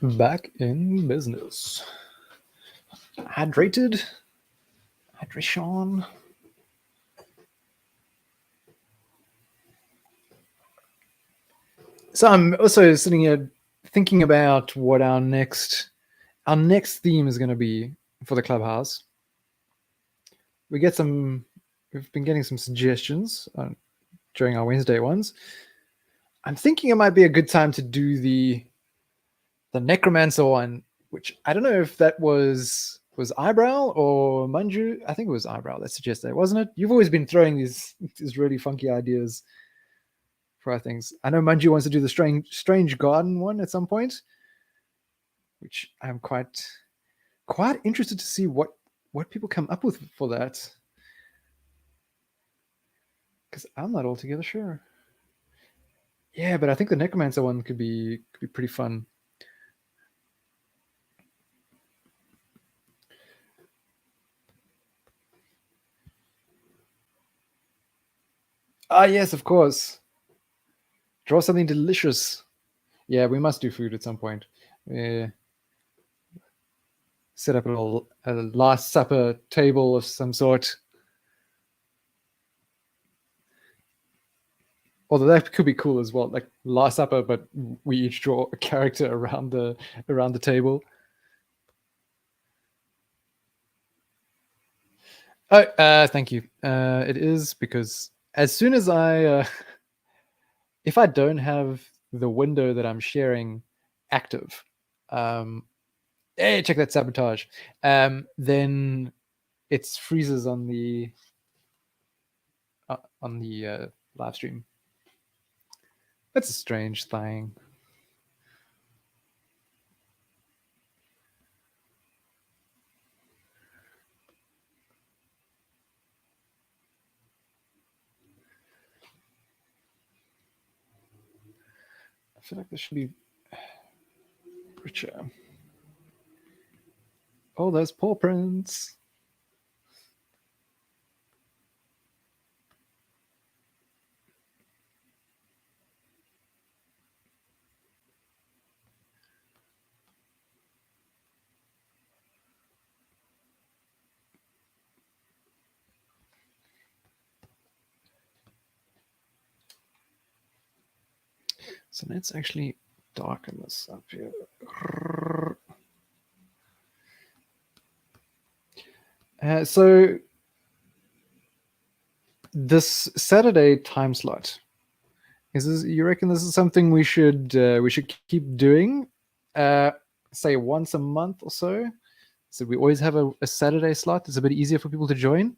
Speaker 1: Back in business. Hydrated. Hydration. So I'm also sitting here thinking about what our next theme is going to be for the Clubhouse. We've been getting some suggestions during our Wednesday ones. I'm thinking it might be a good time to do the necromancer one, which I don't know if that was Eyebrow or Manju. I think it was Eyebrow that suggested it, wasn't it? You've always been throwing these really funky ideas for our things. I know Manju wants to do the strange garden one at some point, which I'm quite interested to see what people come up with for that, because I'm not altogether sure. Yeah, but I think the necromancer one could be pretty fun. Ah, yes, of course. Draw something delicious. Yeah, we must do food at some point. Set up a Last Supper table of some sort. Although that could be cool as well, like Last Supper, but we each draw a character around the table. Oh, thank you. It is because as soon as if I don't have the window that I'm sharing active, hey, check that sabotage. Then it freezes on the live stream. That's a strange thing. I feel like this should be richer. Oh, those paw prints. So let's actually darken this up here. So this Saturday time slot, you reckon this is something we should keep doing? Say once a month or so. So we always have a Saturday slot. It's a bit easier for people to join.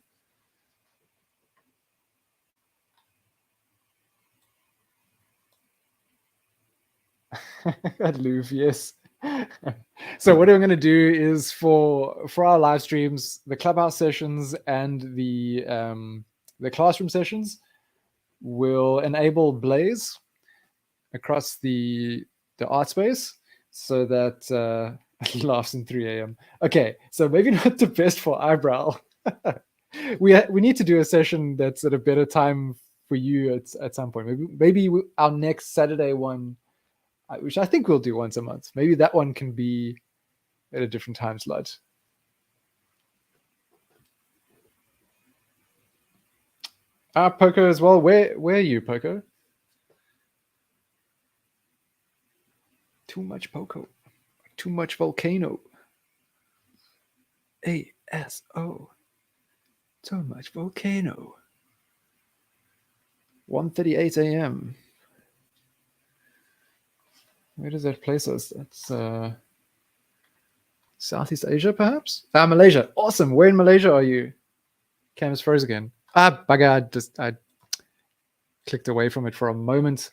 Speaker 1: At Louvre, yes. So what I'm going to do is for our live streams, the Clubhouse sessions and the classroom sessions will enable Blaze across the art space so that he laughs in 3 a.m. Okay, so maybe not the best for eyebrow. We need to do a session that's at a better time for you at some point. Maybe our next Saturday one, which I think we'll do once a month. Maybe that one can be at a different time slot. Poco as well. Where are you, Poco? Too much Poco. Too much volcano. ASO. Too much volcano. 1:38 a.m. Where does that place us? That's Southeast Asia, perhaps? Malaysia. Awesome. Where in Malaysia are you? Canvas froze again. Bugger. I clicked away from it for a moment.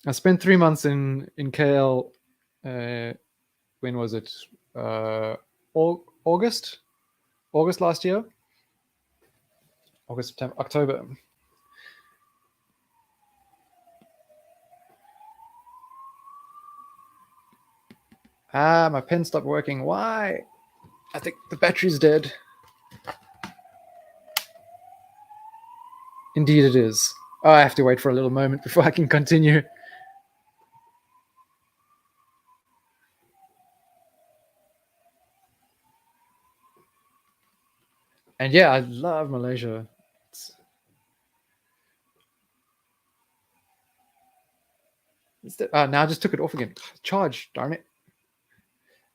Speaker 1: I spent 3 months in KL. When was it? August last year. August, September, October. My pen stopped working. Why? I think the battery's dead. Indeed it is. Oh, I have to wait for a little moment before I can continue. And yeah, I love Malaysia. Now I just took it off again. Charge, darn it.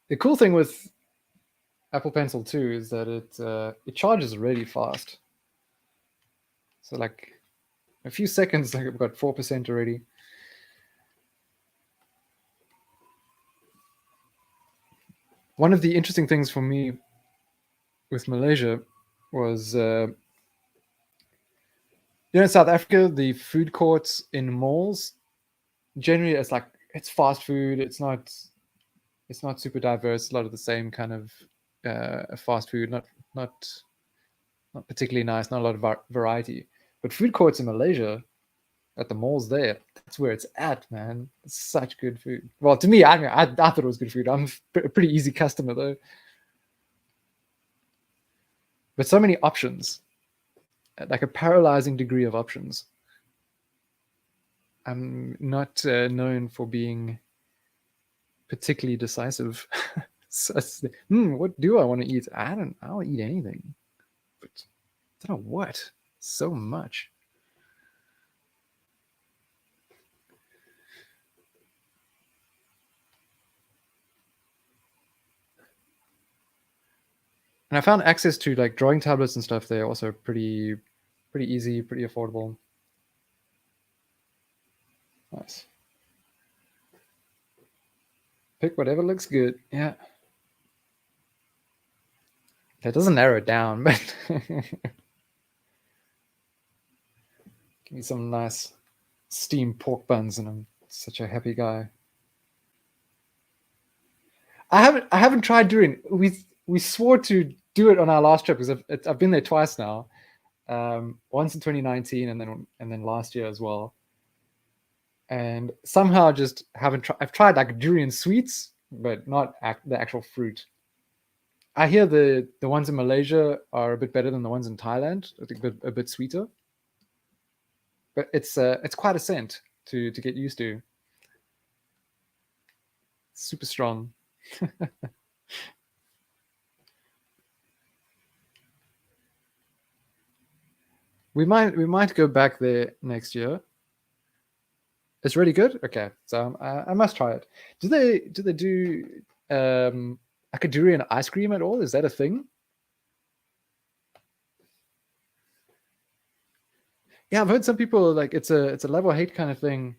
Speaker 1: The cool thing with Apple Pencil 2 is that it charges really fast. So like a few seconds, like I've got 4% already. One of the interesting things for me with Malaysia was, in South Africa, the food courts in malls, generally it's fast food. It's not super diverse. A lot of the same kind of fast food, not particularly nice, not a lot of variety. But food courts in Malaysia, at the malls there, that's where it's at, man. It's such good food. Well, to me, I thought it was good food. I'm a pretty easy customer though. But so many options, like a paralyzing degree of options. I'm not known for being particularly decisive. So what do I want to eat? I'll eat anything, but I don't know what. So much. And I found access to like drawing tablets and stuff there also pretty easy, pretty affordable. Nice. Pick whatever looks good. Yeah. That doesn't narrow it down, but give me some nice steamed pork buns and I'm such a happy guy. I haven't tried doing. We swore to do it on our last trip because I've been there twice now. Once in 2019 and then last year as well. And somehow just haven't tried. I've tried like durian sweets, but not the actual fruit. I hear the ones in Malaysia are a bit better than the ones in Thailand. I think a bit sweeter. But it's quite a scent to get used to. Super strong. We might go back there next year. It's really good. Okay, so I must try it. Do they do like a durian ice cream at all? Is that a thing? Yeah, I've heard some people like it's a love or hate kind of thing,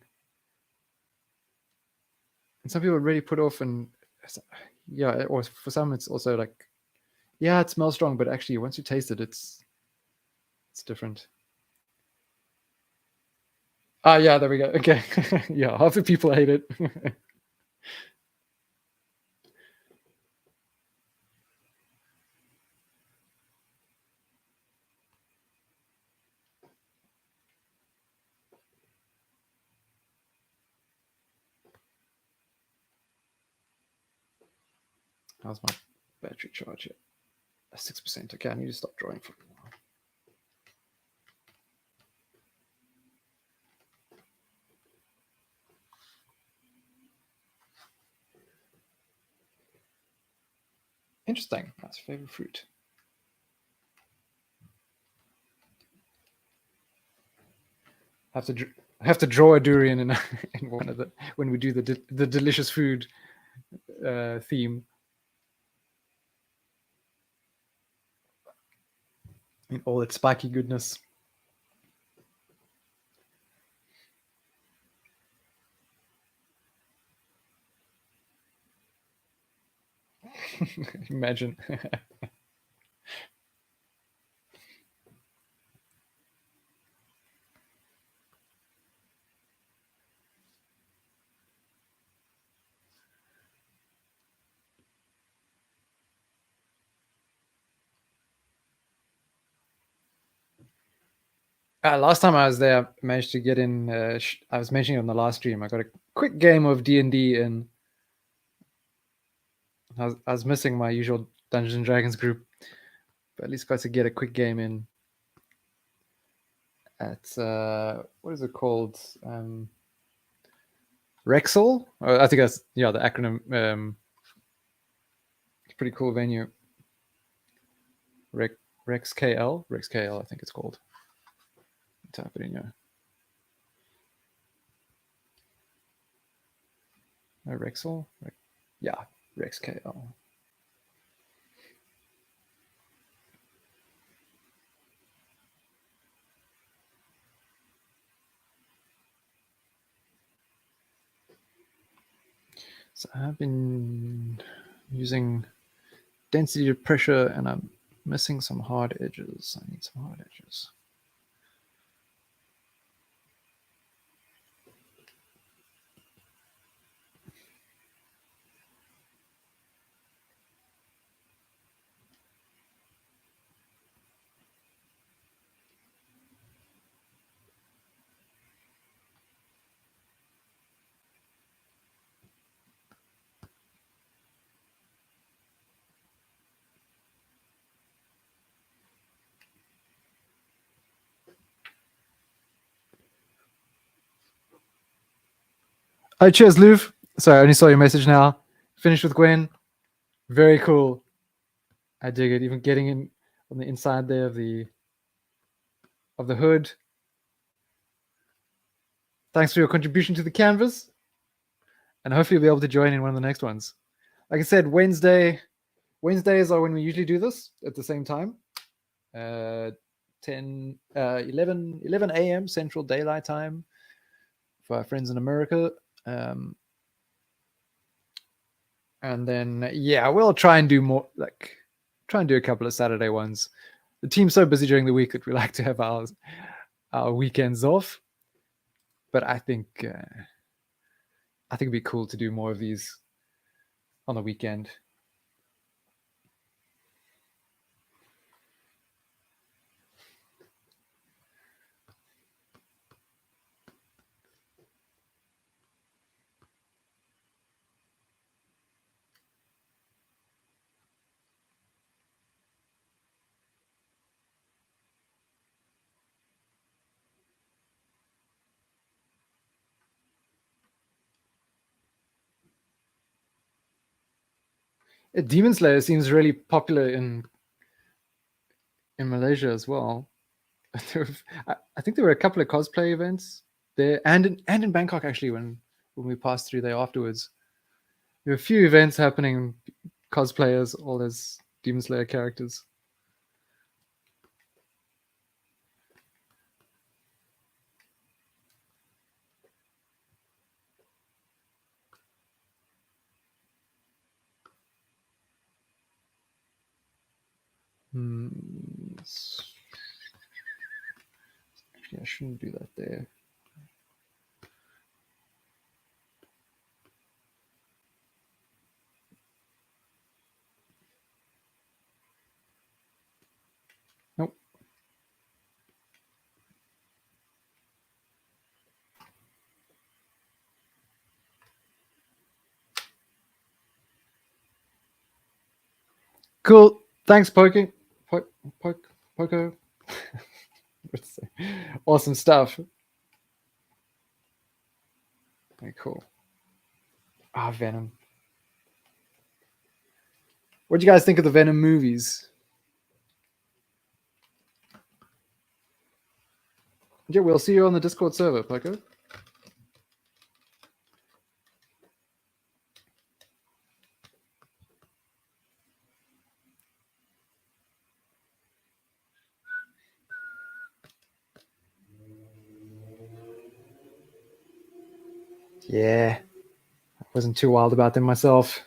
Speaker 1: and some people really put off, and yeah, or for some it's also like, Yeah, it smells strong, but actually, once you taste it, it's different. Ah, yeah, there we go. Okay, yeah, half the people hate it. How's my battery charge here? 6%. Okay, I need to stop drawing for a while. Interesting. That's favorite fruit. I have to draw a durian in, in one of the when we do the delicious food theme. In all its spiky goodness. Imagine. Last time I was there, I managed to get in. I was mentioning on the last stream, I got a quick game of D&D in. I was missing my usual Dungeons and Dragons group, but at least got to get a quick game in at what is it called? Rexall? I think that's the acronym. It's a pretty cool venue. Rex KL, I think it's called. Type it in here. Rexall? Yeah, Rex KL. So I've been using density to pressure, and I'm missing some hard edges. I need some hard edges. Oh, cheers, Luv. Sorry, I only saw your message now. Finished with Gwen. Very cool. I dig it. Even getting in on the inside there of the hood. Thanks for your contribution to the canvas, and hopefully you'll be able to join in one of the next ones. Like I said, Wednesdays are when we usually do this at the same time. 11 a.m. Central Daylight Time for our friends in America. And then, yeah, we'll try and do more, try and do a couple of Saturday ones. The team's so busy during the week that we like to have our weekends off. But I think it'd be cool to do more of these on the weekend. Demon Slayer seems really popular in Malaysia as well. I think there were a couple of cosplay events there, and in Bangkok actually when we passed through there afterwards. There were a few events happening, cosplayers, all as Demon Slayer characters. Yeah, I shouldn't do that there. Nope. Cool. Thanks, Poking. Poco. Awesome stuff. Very cool. Venom. What do you guys think of the Venom movies? Yeah, we'll see you on the Discord server, Poco. Yeah, I wasn't too wild about them myself.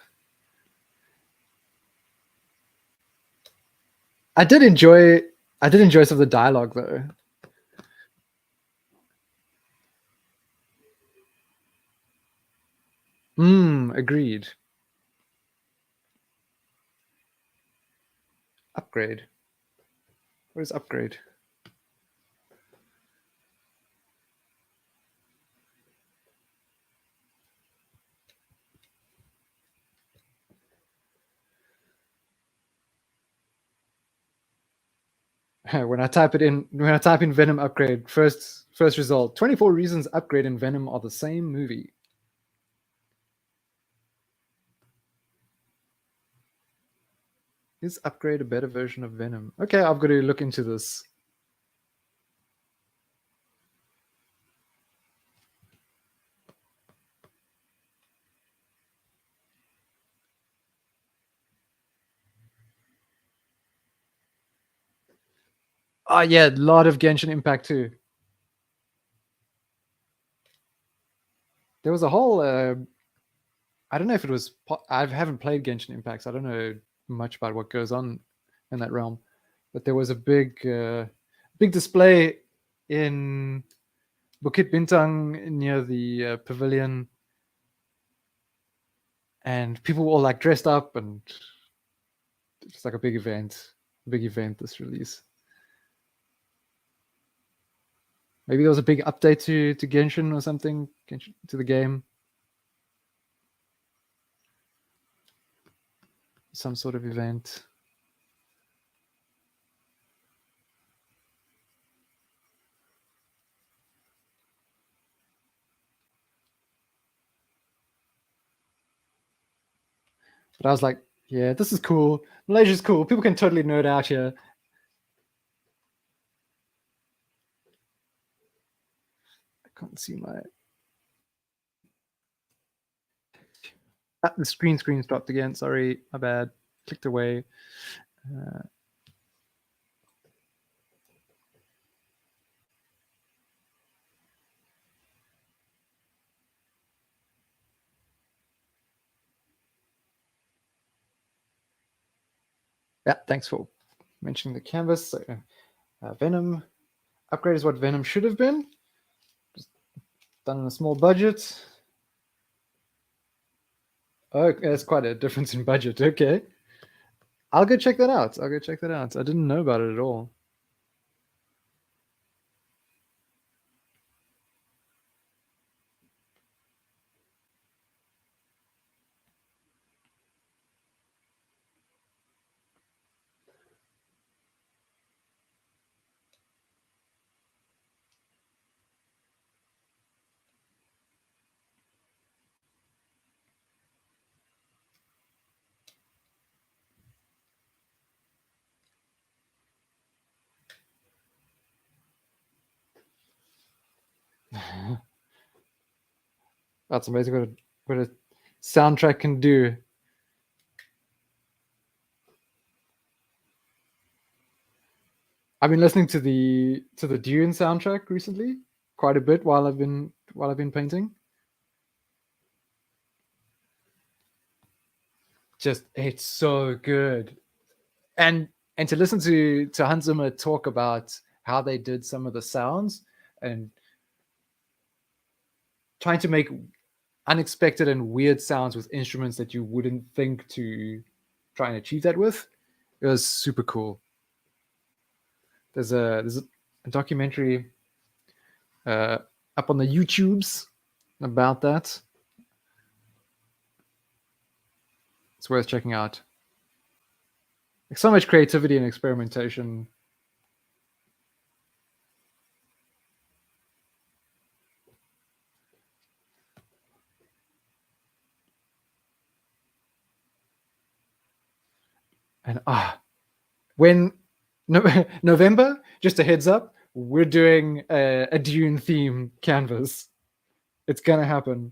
Speaker 1: I did enjoy some of the dialogue though. Agreed. Upgrade. What is upgrade? When I type in Venom upgrade, first result, 24 reasons upgrade and Venom are the same movie. Is upgrade a better version of Venom? Okay, I've got to look into this. Oh yeah, a lot of Genshin Impact too. There was a whole I don't know if it was I haven't played Genshin Impact, so I don't know much about what goes on in that realm. But there was a big display in Bukit Bintang near the pavilion, and people were all like dressed up, and it's like a big event. This release. Maybe there was a big update to Genshin or something, Genshin, to the game. Some sort of event. But I was like, yeah, this is cool. Malaysia's cool. People can totally nerd out here. I can't see my... the screen stopped again. Sorry, my bad. Clicked away. Yeah, thanks for mentioning the canvas. So, Venom upgrade is what Venom should have been. Just done on a small budget. Oh, there's quite a difference in budget. Okay. I'll go check that out. I didn't know about it at all. That's amazing what a soundtrack can do. I've been listening to the Dune soundtrack recently quite a bit while I've been painting. Just it's so good. And And to listen to Hans Zimmer talk about how they did some of the sounds and trying to make unexpected and weird sounds with instruments that you wouldn't think to try and achieve that with, it was super cool. There's a documentary up on the YouTubes about that. It's worth checking out. Like, so much creativity and experimentation. And when November, just a heads up, we're doing a Dune theme canvas. It's gonna happen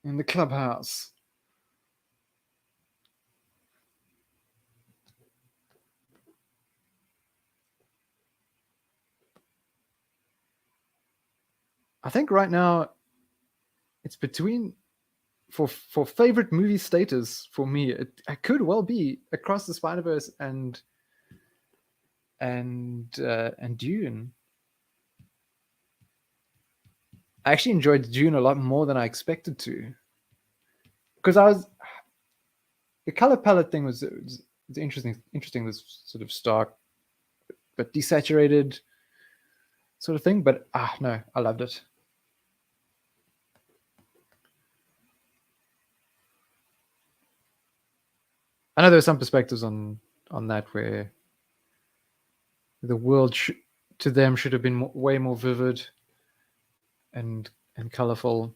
Speaker 1: in the Clubhouse. I think right now it's between for favorite movie status for me. It could well be Across the Spiderverse and Dune. I actually enjoyed Dune a lot more than I expected to, because the color palette thing was interesting. This sort of stark but desaturated sort of thing. But no, I loved it. I know there are some perspectives on that where the world to them should have been way more vivid and colorful,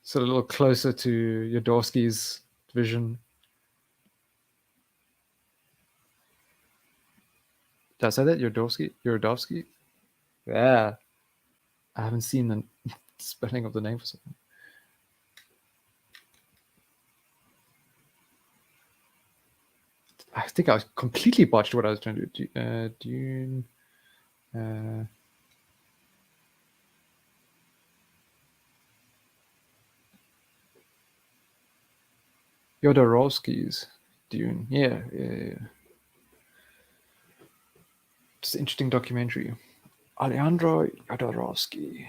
Speaker 1: sort of a little closer to Yodorsky's vision. Did I say that? Yodorsky? Yeah. I haven't seen the spelling of the name for something. I think I completely botched what I was trying to do. Dune. Jodorowsky's Dune. Yeah. It's an interesting documentary. Alejandro Jodorowsky.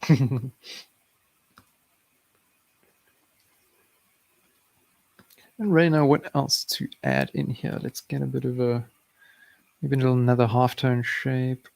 Speaker 1: And right now, what else to add in here? Let's get a bit of maybe another halftone shape.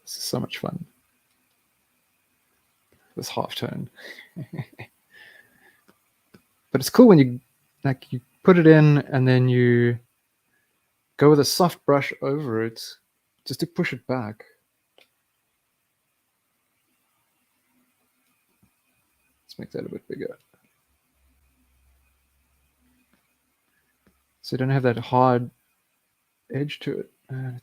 Speaker 1: This is so much fun. This halftone. But it's cool when you put it in and then you go with a soft brush over it just to push it back. Let's make that a bit bigger. So you don't have that hard edge to it. There we go.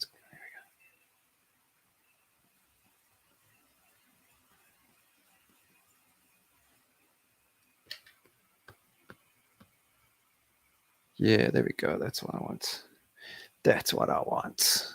Speaker 1: Yeah, there we go. That's what I want. That's what I want.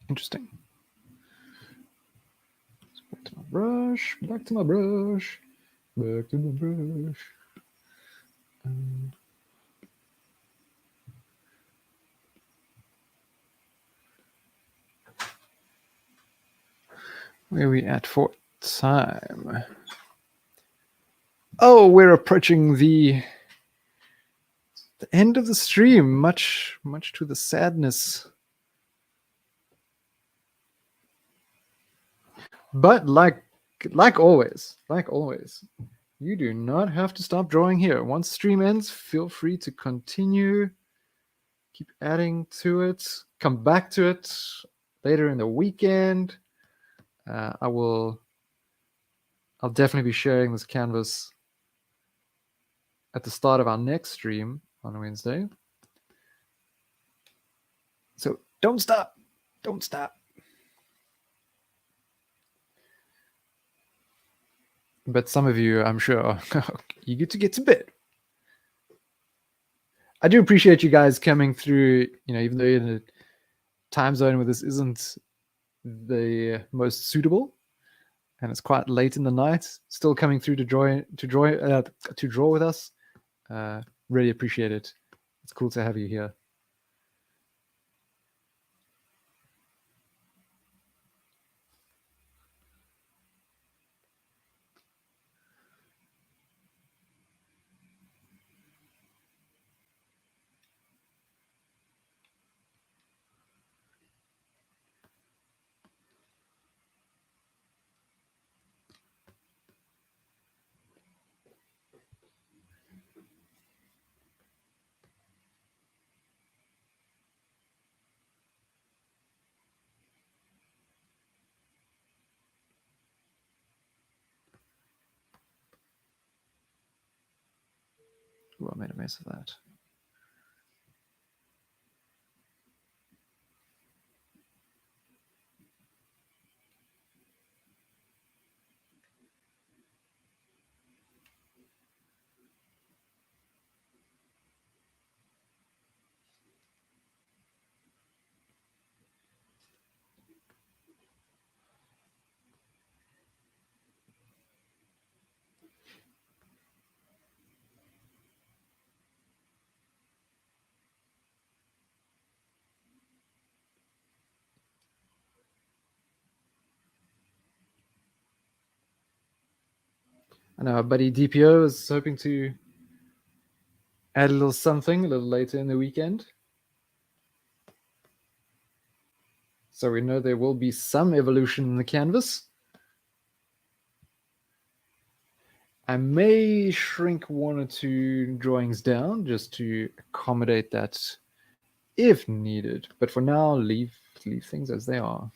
Speaker 1: Interesting. Back to my brush. Back to my brush. Back to my brush. Where are we at for time? Oh, we're approaching the end of the stream, much to the sadness But like always, you do not have to stop drawing here. Once stream ends, feel free to continue. Keep adding to it. Come back to it later in the weekend. I'll definitely be sharing this canvas at the start of our next stream on Wednesday. So don't stop. Don't stop. But some of you, I'm sure, are eager to get to bed. I do appreciate you guys coming through, even though you're in a time zone where this isn't the most suitable and it's quite late in the night, still coming through to draw with us. Really appreciate it. It's cool to have you here. Ooh, I made a mess of that. I know our buddy DPO is hoping to add a little something a little later in the weekend. So we know there will be some evolution in the canvas. I may shrink one or two drawings down just to accommodate that if needed. But for now, leave things as they are.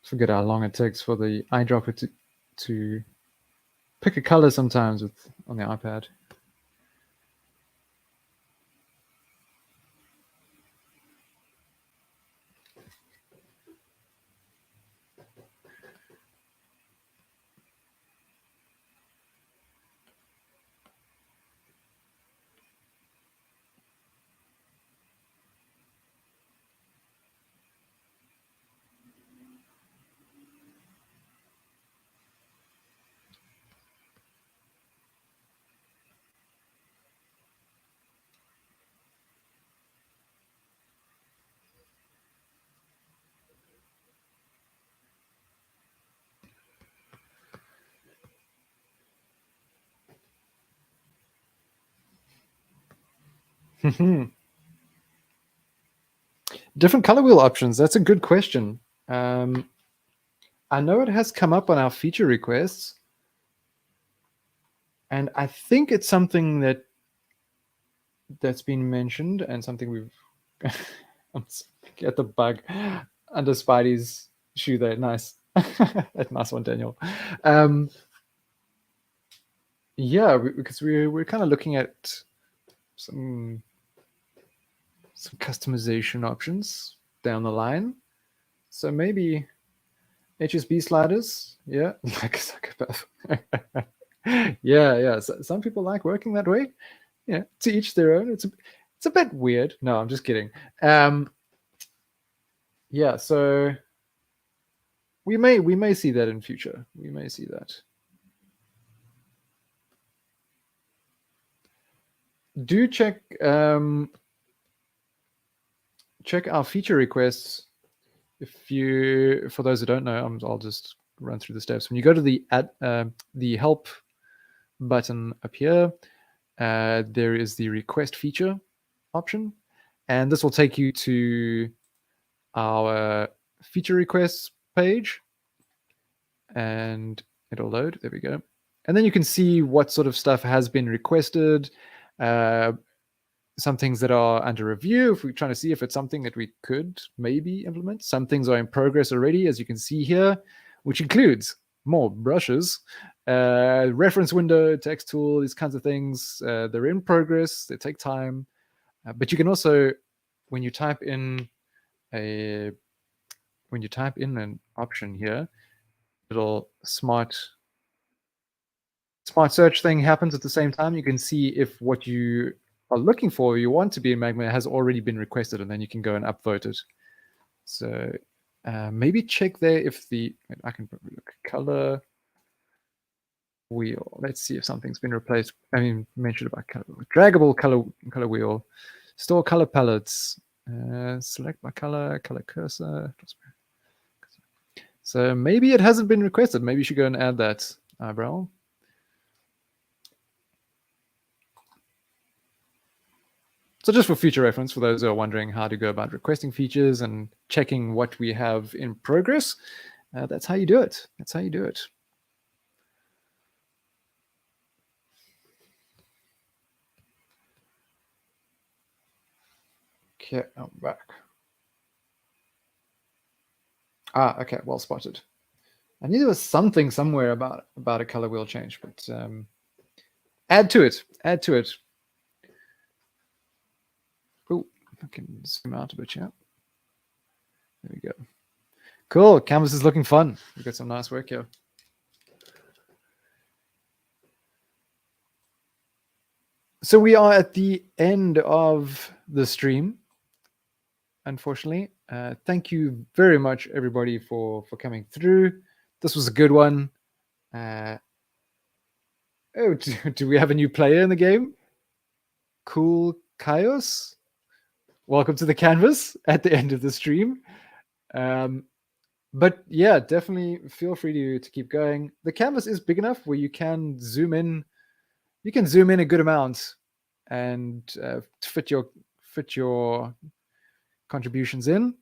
Speaker 1: Forget how long it takes for the eyedropper to pick a color sometimes on the iPad. Different color wheel options. That's a good question. I know it has come up on our feature requests, and I think it's something that's been mentioned and something we've get the bug under Spidey's shoe there. Nice. That nice one, Daniel. Yeah, because we're kind of looking at some customization options down the line. So maybe HSB sliders, yeah, like a psychopath. yeah. So some people like working that way. Yeah, to each their own. It's a bit weird. No, I'm just kidding. Yeah, so we may see that in future. We may see that. Do check check our feature requests. If you, for those who don't know, I'll just run through the steps. When you go to the help button up here, there is the request feature option, and this will take you to our feature requests page, and it'll load. There we go. And then you can see what sort of stuff has been requested, some things that are under review, if we're trying to see if it's something that we could maybe implement. Some things are in progress already, as you can see here, which includes more brushes, reference window, text tool, these kinds of things. They're in progress, they take time. But you can also, when you type in an option here, little smart search thing happens at the same time. You can see if what you are looking for, you want to be in Magma, has already been requested, and then you can go and upvote it. So maybe check there if I can look color wheel. Let's see if something's been replaced. I mean, mentioned about color, draggable color wheel, store color palettes, select by color cursor. So maybe it hasn't been requested. Maybe you should go and add that eyebrow. So just for future reference, for those who are wondering how to go about requesting features and checking what we have in progress, that's how you do it. That's how you do it. Okay, I'm back. Okay, well spotted. I knew there was something somewhere about a color wheel change, but add to it. Add to it. Oh, I can zoom out a bit, yeah. There we go. Cool. Canvas is looking fun. We've got some nice work here. So we are at the end of the stream, unfortunately. Thank you very much, everybody, for coming through. This was a good one. Oh, do we have a new player in the game? Cool Chaos. Welcome to the canvas at the end of the stream. But yeah, definitely feel free to keep going. The canvas is big enough where you can zoom in. You can zoom in a good amount and fit your contributions in,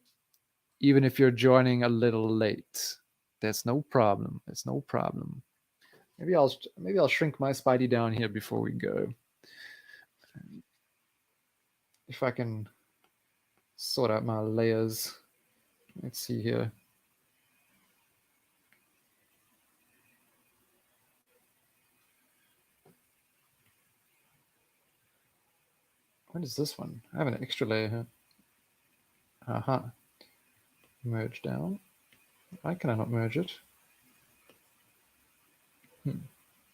Speaker 1: even if you're joining a little late. That's no problem. That's no problem. Maybe I'll shrink my Spidey down here before we go. If I can sort out my layers. Let's see here. What is this one? I have an extra layer here. Aha. Merge down. Why can I not merge it?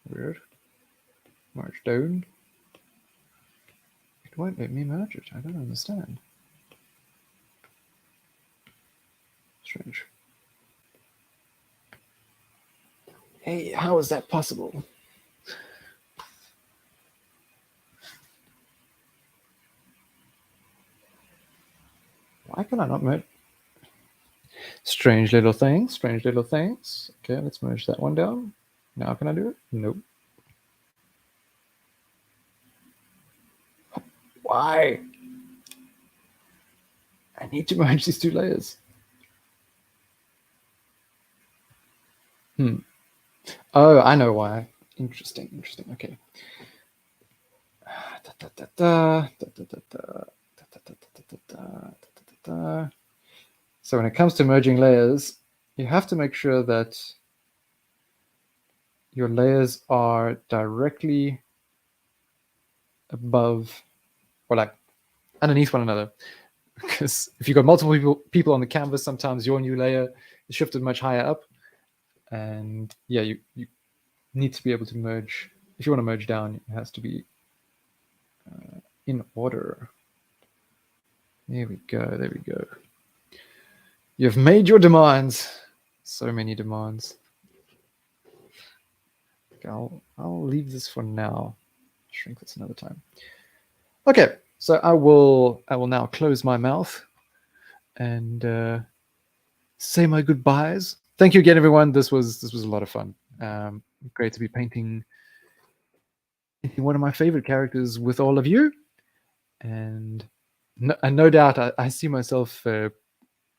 Speaker 1: Weird. Merge down. It won't let me merge it. I don't understand. Strange. Hey, how is that possible? Why can I not merge? Strange little things. Strange little things. Okay, let's merge that one down. Now can I do it? Nope. Why? I need to merge these two layers. Oh, I know why. Interesting, interesting. Okay. So when it comes to merging layers, you have to make sure that your layers are directly above, or like underneath one another. Because if you've got multiple people on the canvas, sometimes your new layer is shifted much higher up. And yeah, you need to be able to merge. If you want to merge down, it has to be in order. There we go. There we go. You've made your demands. So many demands. Okay, I'll leave this for now. Shrink this another time. Okay, so I will now close my mouth and say my goodbyes. Thank you again, everyone. This was a lot of fun. Great to be painting one of my favorite characters with all of you, and no doubt I see myself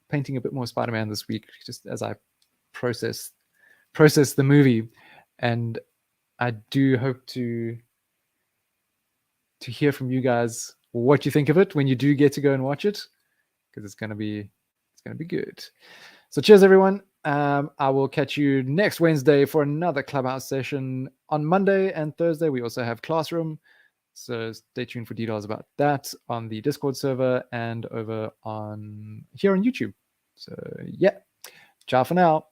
Speaker 1: painting a bit more Spider-Man this week, just as I process the movie, and I do hope to hear from you guys what you think of it when you do get to go and watch it, because it's gonna be good. So cheers, everyone. I will catch you next Wednesday for another Clubhouse session. On Monday and Thursday, we also have Classroom. So stay tuned for details about that on the Discord server and over on here on YouTube. So yeah, ciao for now.